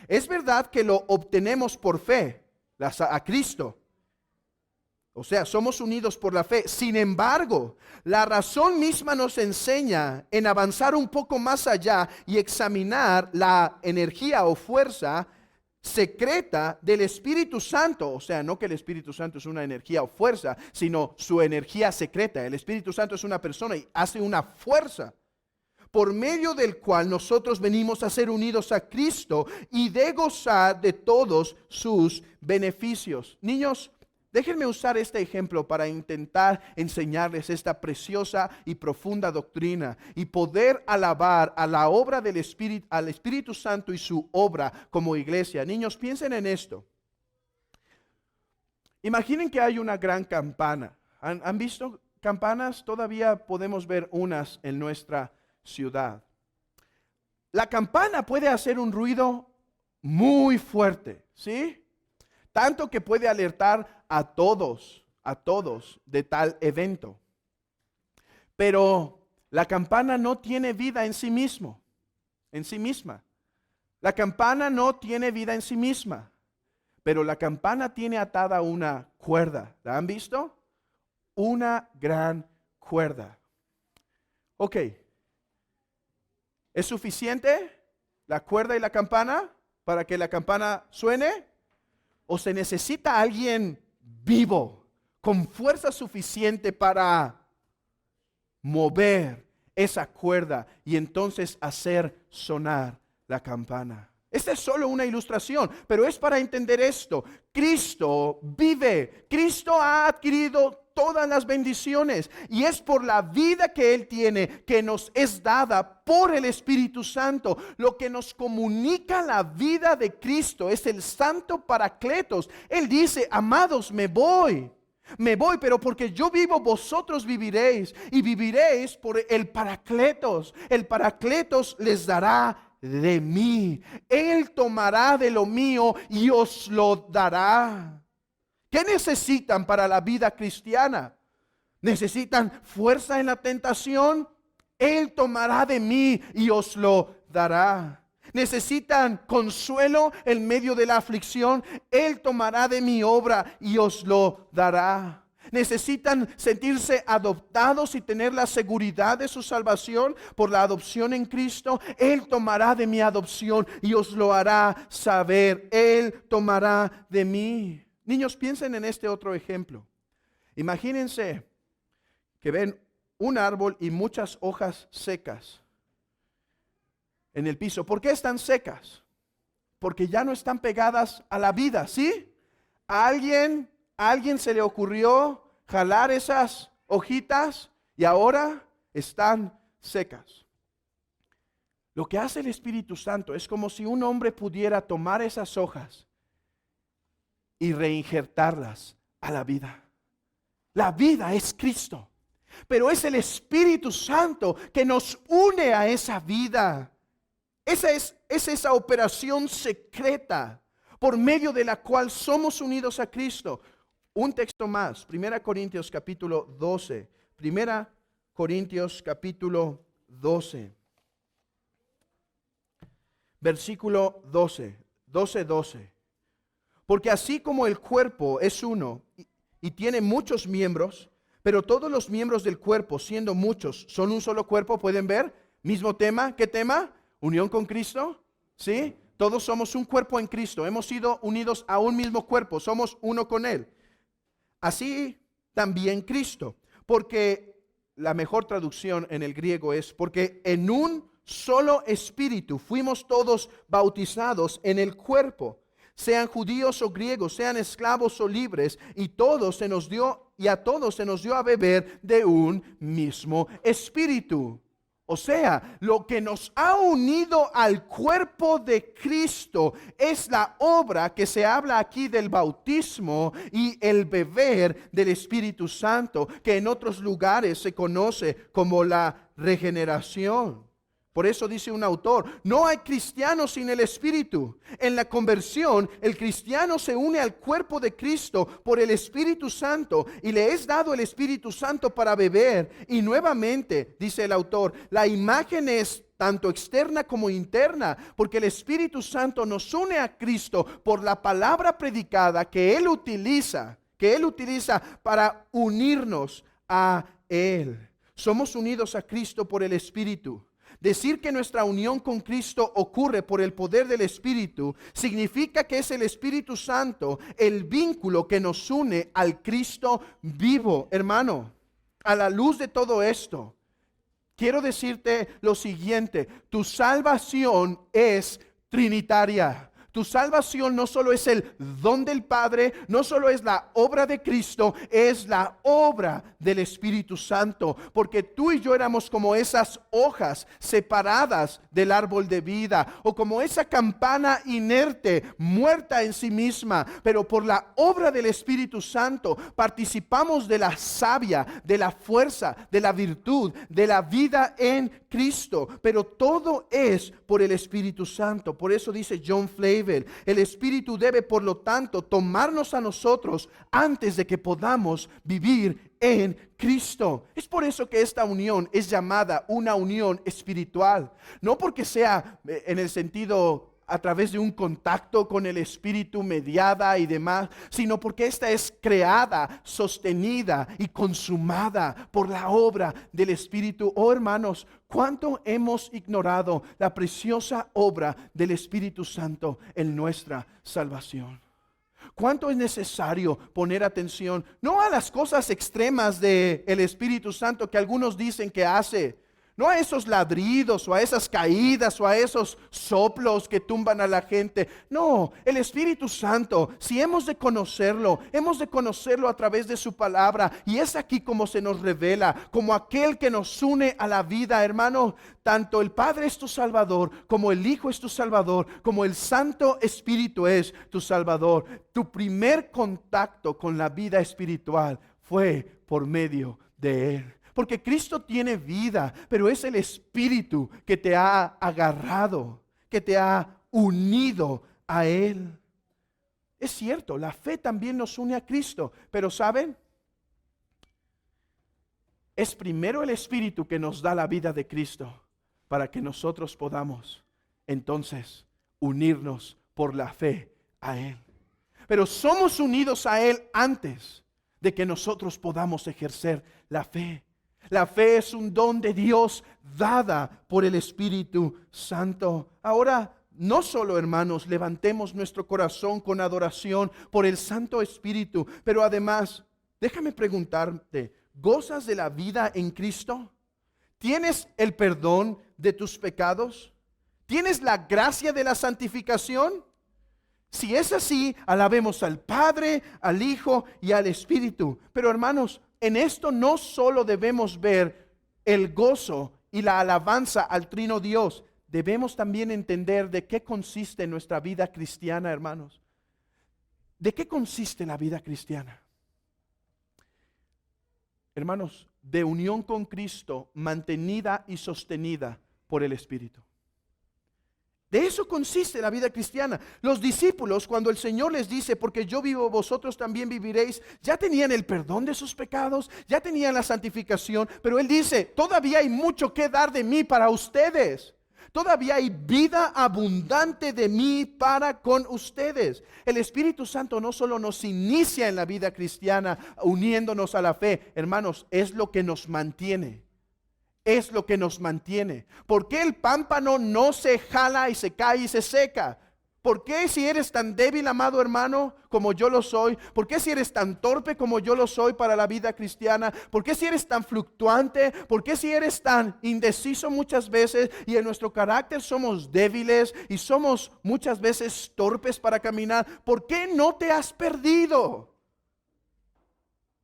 es verdad que lo obtenemos por fe, a Cristo. O sea, somos unidos por la fe. Sin embargo, la razón misma nos enseña en avanzar un poco más allá y examinar la energía o fuerza secreta del Espíritu Santo. O sea, no que el Espíritu Santo es una energía o fuerza, sino su energía secreta. El Espíritu Santo es una persona y hace una fuerza por medio del cual nosotros venimos a ser unidos a Cristo y de gozar de todos sus beneficios. Niños, déjenme usar este ejemplo para intentar enseñarles esta preciosa y profunda doctrina y poder alabar a la obra del Espíritu, al Espíritu Santo y su obra como iglesia. Niños, piensen en esto. Imaginen que hay una gran campana. ¿Han visto campanas? Todavía podemos ver unas en nuestra ciudad. La campana puede hacer un ruido muy fuerte, ¿sí? Tanto que puede alertar a todos de tal evento. Pero la campana no tiene vida en sí misma. La campana no tiene vida en sí misma. Pero la campana tiene atada una cuerda. ¿La han visto? Una gran cuerda. Ok. ¿Es suficiente la cuerda y la campana para que la campana suene? ¿O se necesita alguien vivo, con fuerza suficiente para mover esa cuerda y entonces hacer sonar la campana? Esta es solo una ilustración, pero es para entender esto. Cristo vive, Cristo ha adquirido todas las bendiciones y es por la vida que Él tiene que nos es dada por el Espíritu Santo. Lo que nos comunica la vida de Cristo es el Santo Paracletos. Él dice, amados, me voy, pero porque yo vivo, vosotros viviréis y viviréis por el Paracletos. El Paracletos les dará de mí. Él tomará de lo mío y os lo dará. ¿Qué necesitan para la vida cristiana? ¿Necesitan fuerza en la tentación? Él tomará de mí y os lo dará. ¿Necesitan consuelo en medio de la aflicción? Él tomará de mi obra y os lo dará. ¿Necesitan sentirse adoptados y tener la seguridad de su salvación por la adopción en Cristo? Él tomará de mi adopción y os lo hará saber. Él tomará de mí. Niños, piensen en este otro ejemplo. Imagínense que ven un árbol y muchas hojas secas en el piso. ¿Por qué están secas? Porque ya no están pegadas a la vida, ¿sí? ¿A alguien se le ocurrió jalar esas hojitas y ahora están secas? Lo que hace el Espíritu Santo es como si un hombre pudiera tomar esas hojas y reinjertarlas a la vida. La vida es Cristo, pero es el Espíritu Santo que nos une a esa vida. Esa es esa operación secreta por medio de la cual somos unidos a Cristo. Un texto más, 1 Corintios capítulo 12. 1 Corintios capítulo 12. Versículo 12. 12. Porque así como el cuerpo es uno y tiene muchos miembros, pero todos los miembros del cuerpo, siendo muchos, son un solo cuerpo, ¿pueden ver? Mismo tema, ¿qué tema? Unión con Cristo, ¿sí? Todos somos un cuerpo en Cristo, hemos sido unidos a un mismo cuerpo, somos uno con Él. Así también Cristo, porque la mejor traducción en el griego es, porque en un solo espíritu fuimos todos bautizados en el cuerpo, sean judíos o griegos, sean esclavos o libres, y a todos se nos dio a beber de un mismo espíritu. O sea, lo que nos ha unido al cuerpo de Cristo es la obra que se habla aquí del bautismo y el beber del Espíritu Santo, que en otros lugares se conoce como la regeneración. Por eso dice un autor, no hay cristiano sin el Espíritu. En la conversión, el cristiano se une al cuerpo de Cristo por el Espíritu Santo y le es dado el Espíritu Santo para beber. Y nuevamente, dice el autor, la imagen es tanto externa como interna, porque el Espíritu Santo nos une a Cristo por la palabra predicada que Él utiliza para unirnos a Él. Somos unidos a Cristo por el Espíritu. Decir que nuestra unión con Cristo ocurre por el poder del Espíritu significa que es el Espíritu Santo el vínculo que nos une al Cristo vivo. Hermano, a la luz de todo esto, quiero decirte lo siguiente: tu salvación es trinitaria. Tu salvación no solo es el don del Padre, no solo es la obra de Cristo, es la obra del Espíritu Santo. Porque tú y yo éramos como esas hojas separadas del árbol de vida, o como esa campana inerte, muerta en sí misma. Pero por la obra del Espíritu Santo participamos de la savia, de la fuerza, de la virtud, de la vida en Cristo. Pero todo es por el Espíritu Santo. Por eso dice John Flavel, el Espíritu debe, por lo tanto, tomarnos a nosotros antes de que podamos vivir en Cristo. Es por eso que esta unión es llamada una unión espiritual. No porque sea en el sentido a través de un contacto con el Espíritu mediada y demás, sino porque esta es creada, sostenida y consumada por la obra del Espíritu. Oh hermanos, cuánto hemos ignorado la preciosa obra del Espíritu Santo en nuestra salvación. ¿Cuánto es necesario poner atención no a las cosas extremas del Espíritu Santo que algunos dicen que hace? No a esos ladridos o a esas caídas o a esos soplos que tumban a la gente. No, el Espíritu Santo, si hemos de conocerlo a través de su palabra. Y es aquí como se nos revela, como aquel que nos une a la vida, hermano. Tanto el Padre es tu Salvador, como el Hijo es tu Salvador, como el Santo Espíritu es tu Salvador. Tu primer contacto con la vida espiritual fue por medio de Él. Porque Cristo tiene vida, pero es el Espíritu que te ha agarrado, que te ha unido a Él. Es cierto, la fe también nos une a Cristo, pero ¿saben? Es primero el Espíritu que nos da la vida de Cristo para que nosotros podamos entonces unirnos por la fe a Él. Pero somos unidos a Él antes de que nosotros podamos ejercer la fe. La fe es un don de Dios dada por el Espíritu Santo. Ahora, no solo, hermanos, levantemos nuestro corazón con adoración por el Santo Espíritu, pero además, déjame preguntarte, ¿gozas de la vida en Cristo? ¿Tienes el perdón de tus pecados? ¿Tienes la gracia de la santificación? Si es así, alabemos al Padre, al Hijo y al Espíritu. Pero hermanos, en esto no solo debemos ver el gozo y la alabanza al Trino Dios, debemos también entender de qué consiste nuestra vida cristiana, hermanos. ¿De qué consiste la vida cristiana? Hermanos, de unión con Cristo, mantenida y sostenida por el Espíritu. De eso consiste la vida cristiana. Los discípulos, cuando el Señor les dice, porque yo vivo, vosotros también viviréis, ya tenían el perdón de sus pecados, ya tenían la santificación, pero Él dice, todavía hay mucho que dar de mí para ustedes. Todavía hay vida abundante de mí para con ustedes. El Espíritu Santo no solo nos inicia en la vida cristiana, uniéndonos a la fe, hermanos, es lo que nos mantiene. Es lo que nos mantiene. ¿Por qué el pámpano no se jala y se cae y se seca? ¿Por qué si eres tan débil, amado hermano, como yo lo soy? ¿Por qué si eres tan torpe como yo lo soy para la vida cristiana? ¿Por qué si eres tan fluctuante? ¿Por qué si eres tan indeciso muchas veces y en nuestro carácter somos débiles y somos muchas veces torpes para caminar? ¿Por qué no te has perdido?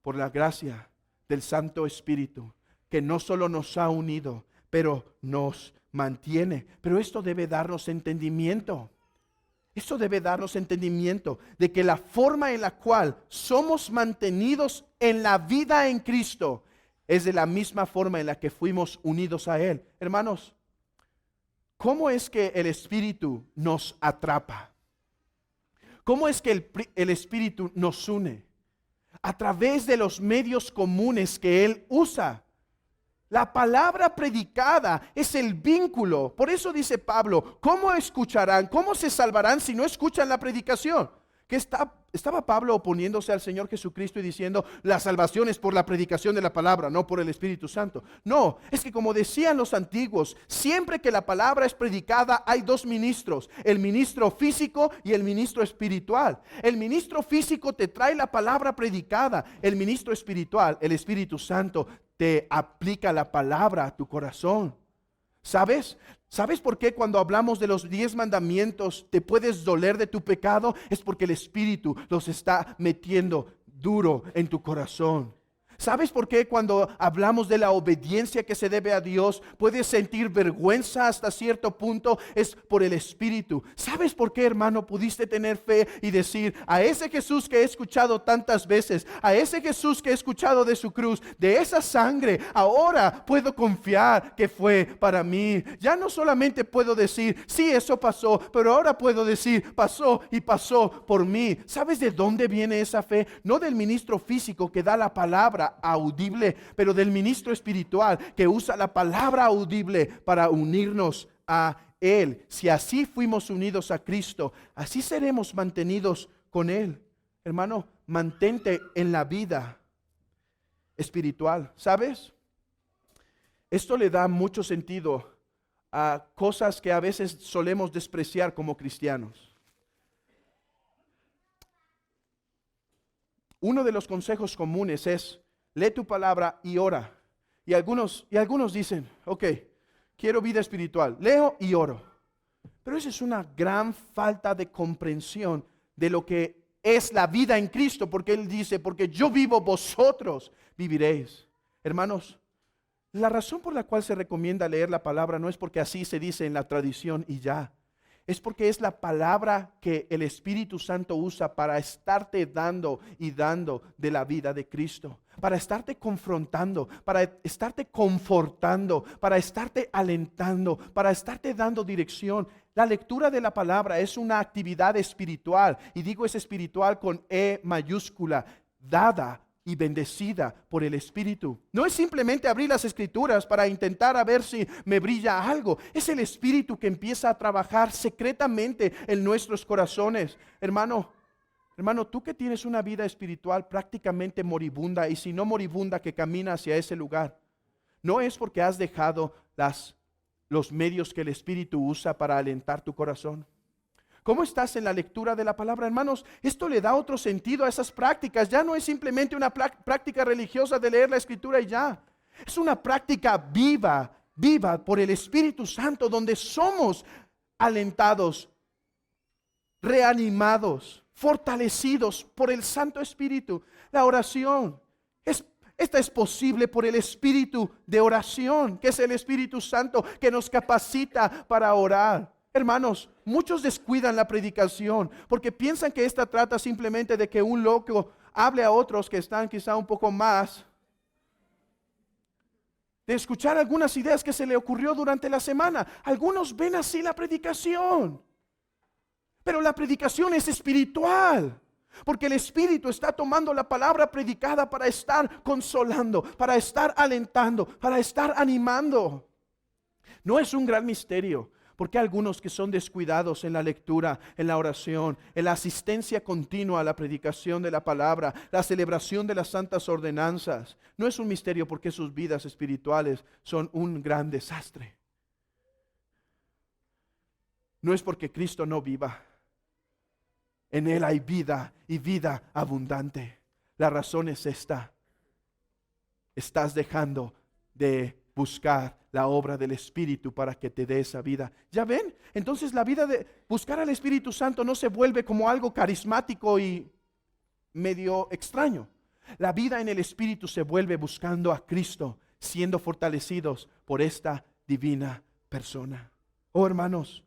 Por la gracia del Santo Espíritu, que no solo nos ha unido, pero nos mantiene. Pero esto debe darnos entendimiento. Esto debe darnos entendimiento de que la forma en la cual somos mantenidos en la vida en Cristo es de la misma forma en la que fuimos unidos a Él. Hermanos, ¿cómo es que el Espíritu nos atrapa? ¿Cómo es que el Espíritu nos une? A través de los medios comunes que Él usa. La palabra predicada es el vínculo. Por eso dice Pablo, ¿cómo escucharán? ¿Cómo se salvarán si no escuchan la predicación? ¿Qué estaba Pablo oponiéndose al Señor Jesucristo y diciendo, la salvación es por la predicación de la palabra, no por el Espíritu Santo? No, es que como decían los antiguos, siempre que la palabra es predicada hay dos ministros, el ministro físico y el ministro espiritual. El ministro físico te trae la palabra predicada, el ministro espiritual, el Espíritu Santo, te aplica la palabra a tu corazón. ¿Sabes? ¿Sabes por qué cuando hablamos de los 10 mandamientos te puedes doler de tu pecado? Es porque el Espíritu los está metiendo duro en tu corazón. ¿Sabes por qué cuando hablamos de la obediencia que se debe a Dios puedes sentir vergüenza hasta cierto punto? Es por el Espíritu. ¿Sabes por qué, hermano, pudiste tener fe y decir, a ese Jesús que he escuchado tantas veces, a ese Jesús que he escuchado de su cruz, de esa sangre, ahora puedo confiar que fue para mí? Ya no solamente puedo decir, sí, eso pasó, pero ahora puedo decir, pasó y pasó por mí. ¿Sabes de dónde viene esa fe? No del ministro físico que da la palabra audible, pero del ministro espiritual que usa la palabra audible para unirnos a Él. Si así fuimos unidos a Cristo, así seremos mantenidos con Él. Hermano, mantente en la vida espiritual. ¿Sabes? Esto le da mucho sentido a cosas que a veces solemos despreciar como cristianos. Uno de los consejos comunes es: lee tu palabra y ora. Y algunos dicen, ok, quiero vida espiritual, leo y oro. Pero esa es una gran falta de comprensión de lo que es la vida en Cristo, porque Él dice, porque yo vivo, vosotros viviréis. Hermanos, la razón por la cual se recomienda leer la palabra no es porque así se dice en la tradición y ya. Es porque es la palabra que el Espíritu Santo usa para estarte dando y dando de la vida de Cristo, para estarte confrontando, para estarte confortando, para estarte alentando, para estarte dando dirección. La lectura de la palabra es una actividad espiritual, y digo es espiritual con E mayúscula, dada y bendecida por el Espíritu. No es simplemente abrir las Escrituras para intentar a ver si me brilla algo. Es el Espíritu que empieza a trabajar secretamente en nuestros corazones. Hermano, tú que tienes una vida espiritual prácticamente moribunda, y si no moribunda, que camina hacia ese lugar, no es porque has dejado los medios que el Espíritu usa para alentar tu corazón. ¿Cómo estás en la lectura de la palabra, hermanos? Esto le da otro sentido a esas prácticas. Ya no es simplemente una práctica religiosa de leer la Escritura y ya. Es una práctica viva por el Espíritu Santo, donde somos alentados, reanimados, fortalecidos por el Santo Espíritu. La oración, esta es posible por el Espíritu de oración, que es el Espíritu Santo que nos capacita para orar. Hermanos, muchos descuidan la predicación porque piensan que esta trata simplemente de que un loco hable a otros que están quizá un poco más de escuchar algunas ideas que se le ocurrió durante la semana. Algunos ven así la predicación. Pero la predicación es espiritual. Porque el Espíritu está tomando la palabra predicada para estar consolando, para estar alentando, para estar animando. No es un gran misterio. Porque algunos que son descuidados en la lectura, en la oración, en la asistencia continua a la predicación de la palabra, la celebración de las santas ordenanzas. No es un misterio porque sus vidas espirituales son un gran desastre. No es porque Cristo no viva. En Él hay vida y vida abundante. La razón es esta. Estás dejando de buscar la obra del Espíritu para que te dé esa vida. ¿Ya ven? Entonces la vida de buscar al Espíritu Santo no se vuelve como algo carismático y medio extraño. La vida en el Espíritu se vuelve buscando a Cristo, siendo fortalecidos por esta divina persona. Oh, hermanos,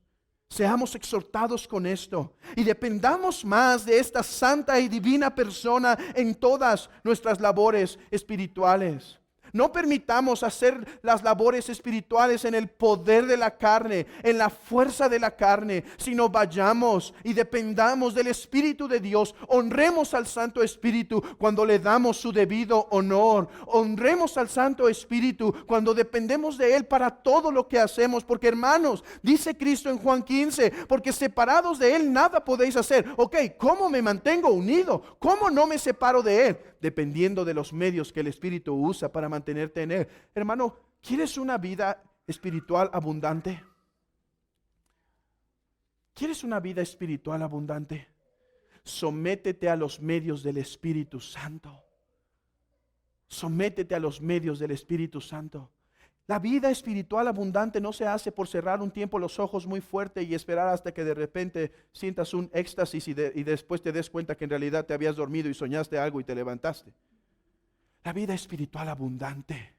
seamos exhortados con esto y dependamos más de esta santa y divina persona en todas nuestras labores espirituales. No permitamos hacer las labores espirituales en el poder de la carne, en la fuerza de la carne, sino vayamos y dependamos del Espíritu de Dios. Honremos al Santo Espíritu cuando le damos su debido honor. Honremos al Santo Espíritu cuando dependemos de Él para todo lo que hacemos. Porque, hermanos, dice Cristo en Juan 15, porque separados de Él nada podéis hacer. Ok, ¿cómo me mantengo unido? ¿Cómo no me separo de Él? Dependiendo de los medios que el Espíritu usa para mantenerte en Él. Hermano, ¿quieres una vida espiritual abundante? ¿Quieres una vida espiritual abundante? Sométete a los medios del Espíritu Santo. Sométete a los medios del Espíritu Santo. La vida espiritual abundante no se hace por cerrar un tiempo los ojos muy fuerte y esperar hasta que de repente sientas un éxtasis y después te des cuenta que en realidad te habías dormido y soñaste algo y te levantaste. La vida espiritual abundante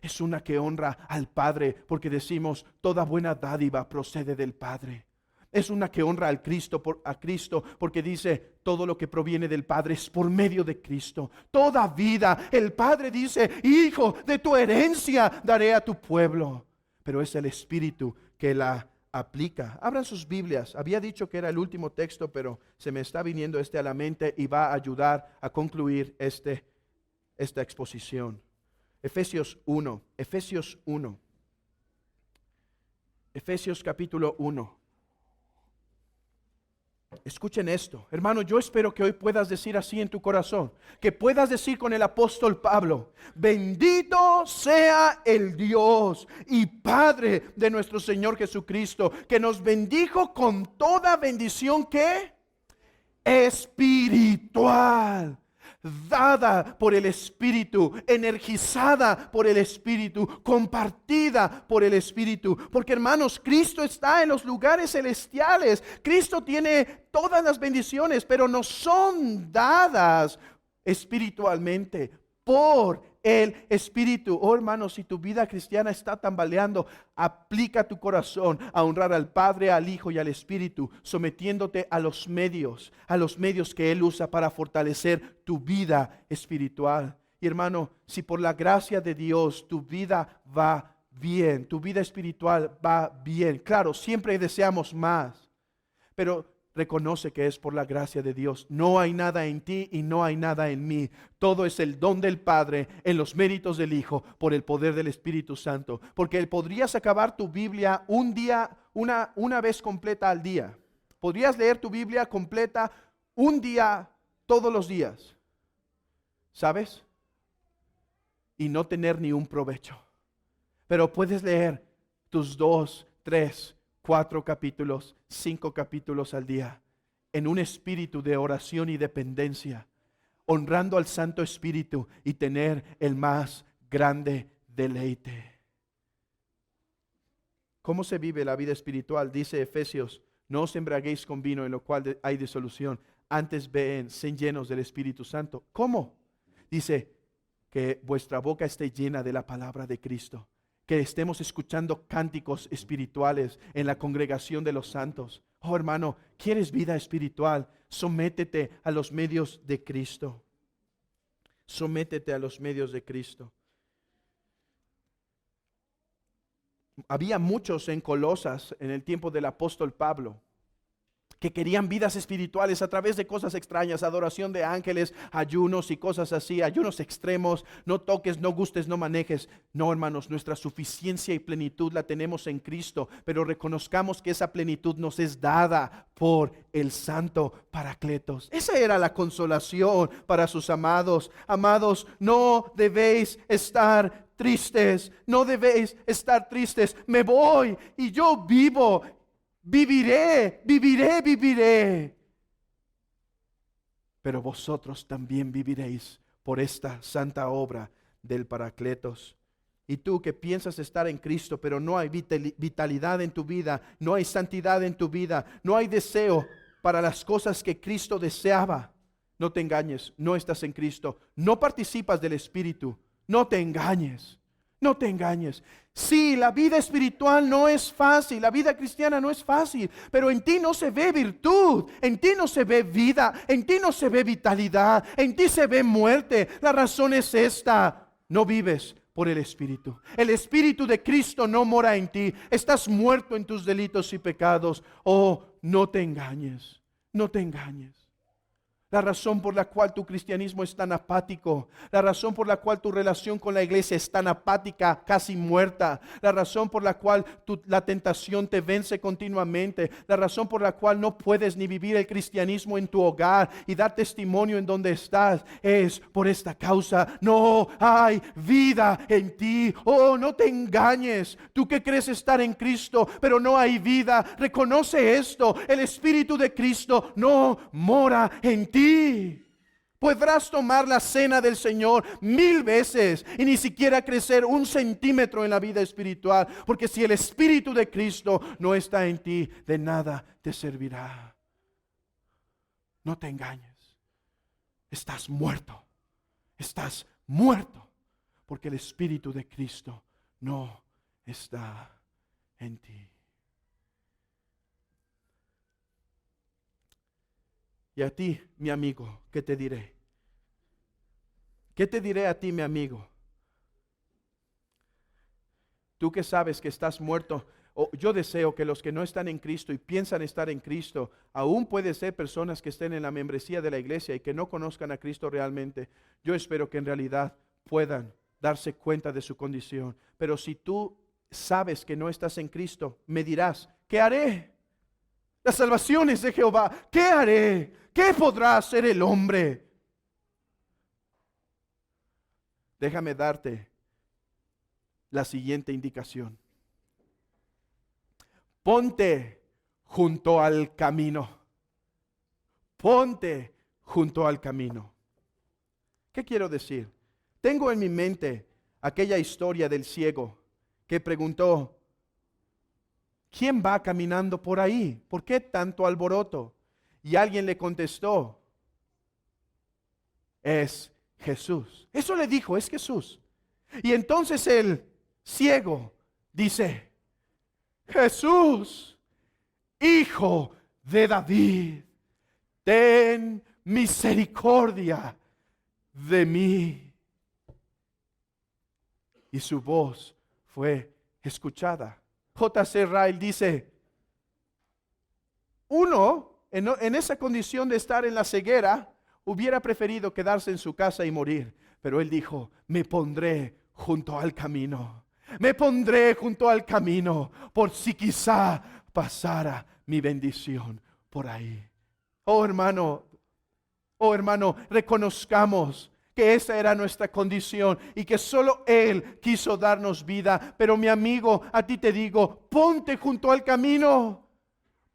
es una que honra al Padre, porque decimos toda buena dádiva procede del Padre. Es una que honra a Cristo porque dice todo lo que proviene del Padre es por medio de Cristo. Toda vida, el Padre dice, hijo, de tu herencia daré a tu pueblo. Pero es el Espíritu que la aplica. Abran sus Biblias. Había dicho que era el último texto, pero se me está viniendo a la mente y va a ayudar a concluir esta exposición. Efesios 1. Efesios capítulo 1. Escuchen esto, hermano, yo espero que hoy puedas decir así en tu corazón, que puedas decir con el apóstol Pablo, bendito sea el Dios y Padre de nuestro Señor Jesucristo, que nos bendijo con toda bendición que espiritual, dada por el Espíritu, energizada por el Espíritu, compartida por el Espíritu. Porque, hermanos, Cristo está en los lugares celestiales. Cristo tiene todas las bendiciones, pero nos son dadas espiritualmente por el Espíritu. Oh, hermanos, si tu vida cristiana está tambaleando, aplica tu corazón a honrar al Padre, al Hijo y al Espíritu, sometiéndote a los medios que Él usa para fortalecer tu vida espiritual. Y, hermano, si por la gracia de Dios tu vida va bien, tu vida espiritual va bien, claro, siempre deseamos más, pero reconoce que es por la gracia de Dios. No hay nada en ti y no hay nada en mí. Todo es el don del Padre en los méritos del Hijo por el poder del Espíritu Santo. Porque podrías acabar tu Biblia un día, una vez completa al día. Podrías leer tu Biblia completa un día todos los días. ¿Sabes? Y no tener ni un provecho. Pero puedes leer tus 2, 3, 4 capítulos, 5 capítulos al día, en un espíritu de oración y dependencia, honrando al Santo Espíritu y tener el más grande deleite. ¿Cómo se vive la vida espiritual? Dice Efesios, no os embriaguéis con vino en lo cual hay disolución, antes sean llenos del Espíritu Santo. ¿Cómo? Dice que vuestra boca esté llena de la palabra de Cristo. Que estemos escuchando cánticos espirituales en la congregación de los santos. Oh, hermano, ¿quieres vida espiritual? Sométete a los medios de Cristo. Sométete a los medios de Cristo. Había muchos en Colosas en el tiempo del apóstol Pablo que querían vidas espirituales a través de cosas extrañas, adoración de ángeles, ayunos y cosas así, ayunos extremos, no toques, no gustes, no manejes. No, hermanos, nuestra suficiencia y plenitud la tenemos en Cristo, pero reconozcamos que esa plenitud nos es dada por el Santo Paracletos. Esa era la consolación para sus amados. Amados, no debéis estar tristes, no debéis estar tristes. Me voy y yo vivo. Viviré. Pero vosotros también viviréis por esta santa obra del Paracletos. Y tú que piensas estar en Cristo, pero no hay vitalidad en tu vida, no hay santidad en tu vida, no hay deseo para las cosas que Cristo deseaba. No te engañes, no estás en Cristo, no participas del Espíritu, no te engañes. No te engañes. Sí, la vida espiritual no es fácil, la vida cristiana no es fácil, pero en ti no se ve virtud, en ti no se ve vida, en ti no se ve vitalidad, en ti se ve muerte. La razón es esta: no vives por el Espíritu. El Espíritu de Cristo no mora en ti. Estás muerto en tus delitos y pecados. Oh, no te engañes, no te engañes. La razón por la cual tu cristianismo es tan apático, la razón por la cual tu relación con la iglesia es tan apática, casi muerta, la razón por la cual la tentación te vence continuamente, la razón por la cual no puedes ni vivir el cristianismo en tu hogar y dar testimonio en donde estás, es por esta causa: no hay vida en ti. Oh, no te engañes. Tú que crees estar en Cristo, pero no hay vida, reconoce esto: el Espíritu de Cristo no mora en ti. Podrás tomar la cena del Señor 1000 veces y ni siquiera crecer 1 centímetro en la vida espiritual, porque si el Espíritu de Cristo no está en ti, de nada te servirá. No te engañes. Estás muerto, porque el Espíritu de Cristo no está en ti. Y a ti, mi amigo, ¿qué te diré? ¿Qué te diré a ti, mi amigo? Tú que sabes que estás muerto. Yo deseo que los que no están en Cristo y piensan estar en Cristo, aún puede ser personas que estén en la membresía de la iglesia y que no conozcan a Cristo realmente. Yo espero que en realidad puedan darse cuenta de su condición. Pero si tú sabes que no estás en Cristo, me dirás: ¿qué haré? La salvación es de Jehová. ¿Qué haré? ¿Qué podrá hacer el hombre? Déjame darte la siguiente indicación. Ponte junto al camino. Ponte junto al camino. ¿Qué quiero decir? Tengo en mi mente aquella historia del ciego que preguntó: ¿quién va caminando por ahí? ¿Por qué tanto alboroto? Y alguien le contestó: es Jesús. Eso le dijo: es Jesús. Y entonces el ciego dice: Jesús, Hijo de David, ten misericordia de mí. Y su voz fue escuchada. J.C. Ryle dice: uno en esa condición de estar en la ceguera hubiera preferido quedarse en su casa y morir, pero él dijo: me pondré junto al camino, me pondré junto al camino, por si quizá pasara mi bendición por ahí. Oh hermano, reconozcamos que esa era nuestra condición y que solo Él quiso darnos vida. Pero mi amigo, a ti te digo: ponte junto al camino.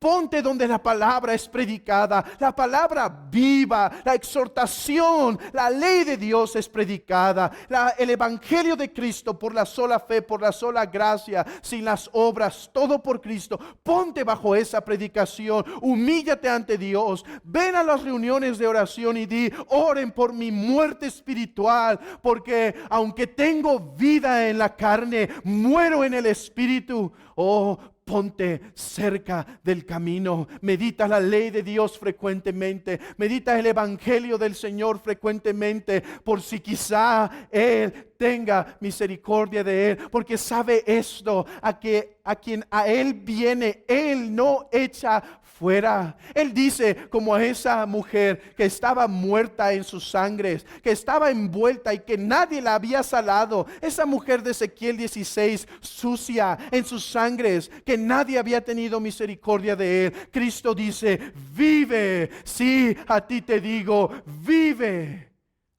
Ponte donde la palabra es predicada, la palabra viva, la exhortación, la ley de Dios es predicada, el evangelio de Cristo por la sola fe, por la sola gracia, sin las obras, todo por Cristo. Ponte bajo esa predicación, humíllate ante Dios, ven a las reuniones de oración y di: oren por mi muerte espiritual, porque aunque tengo vida en la carne, muero en el espíritu. Oh, ponte cerca del camino. Medita la ley de Dios frecuentemente. Medita el evangelio del Señor frecuentemente, por si quizá Él tenga misericordia de él, porque sabe esto, a quien a Él viene, Él no echa fuera. Él dice, como a esa mujer que estaba muerta en sus sangres, que estaba envuelta y que nadie la había salado, esa mujer de Ezequiel 16, sucia en sus sangres, que nadie había tenido misericordia de él. Cristo dice, vive. Sí, a ti te digo, vive.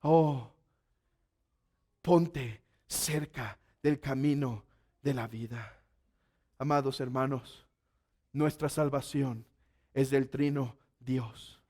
Oh, ponte cerca del camino de la vida. Amados hermanos, nuestra salvación es del Trino Dios.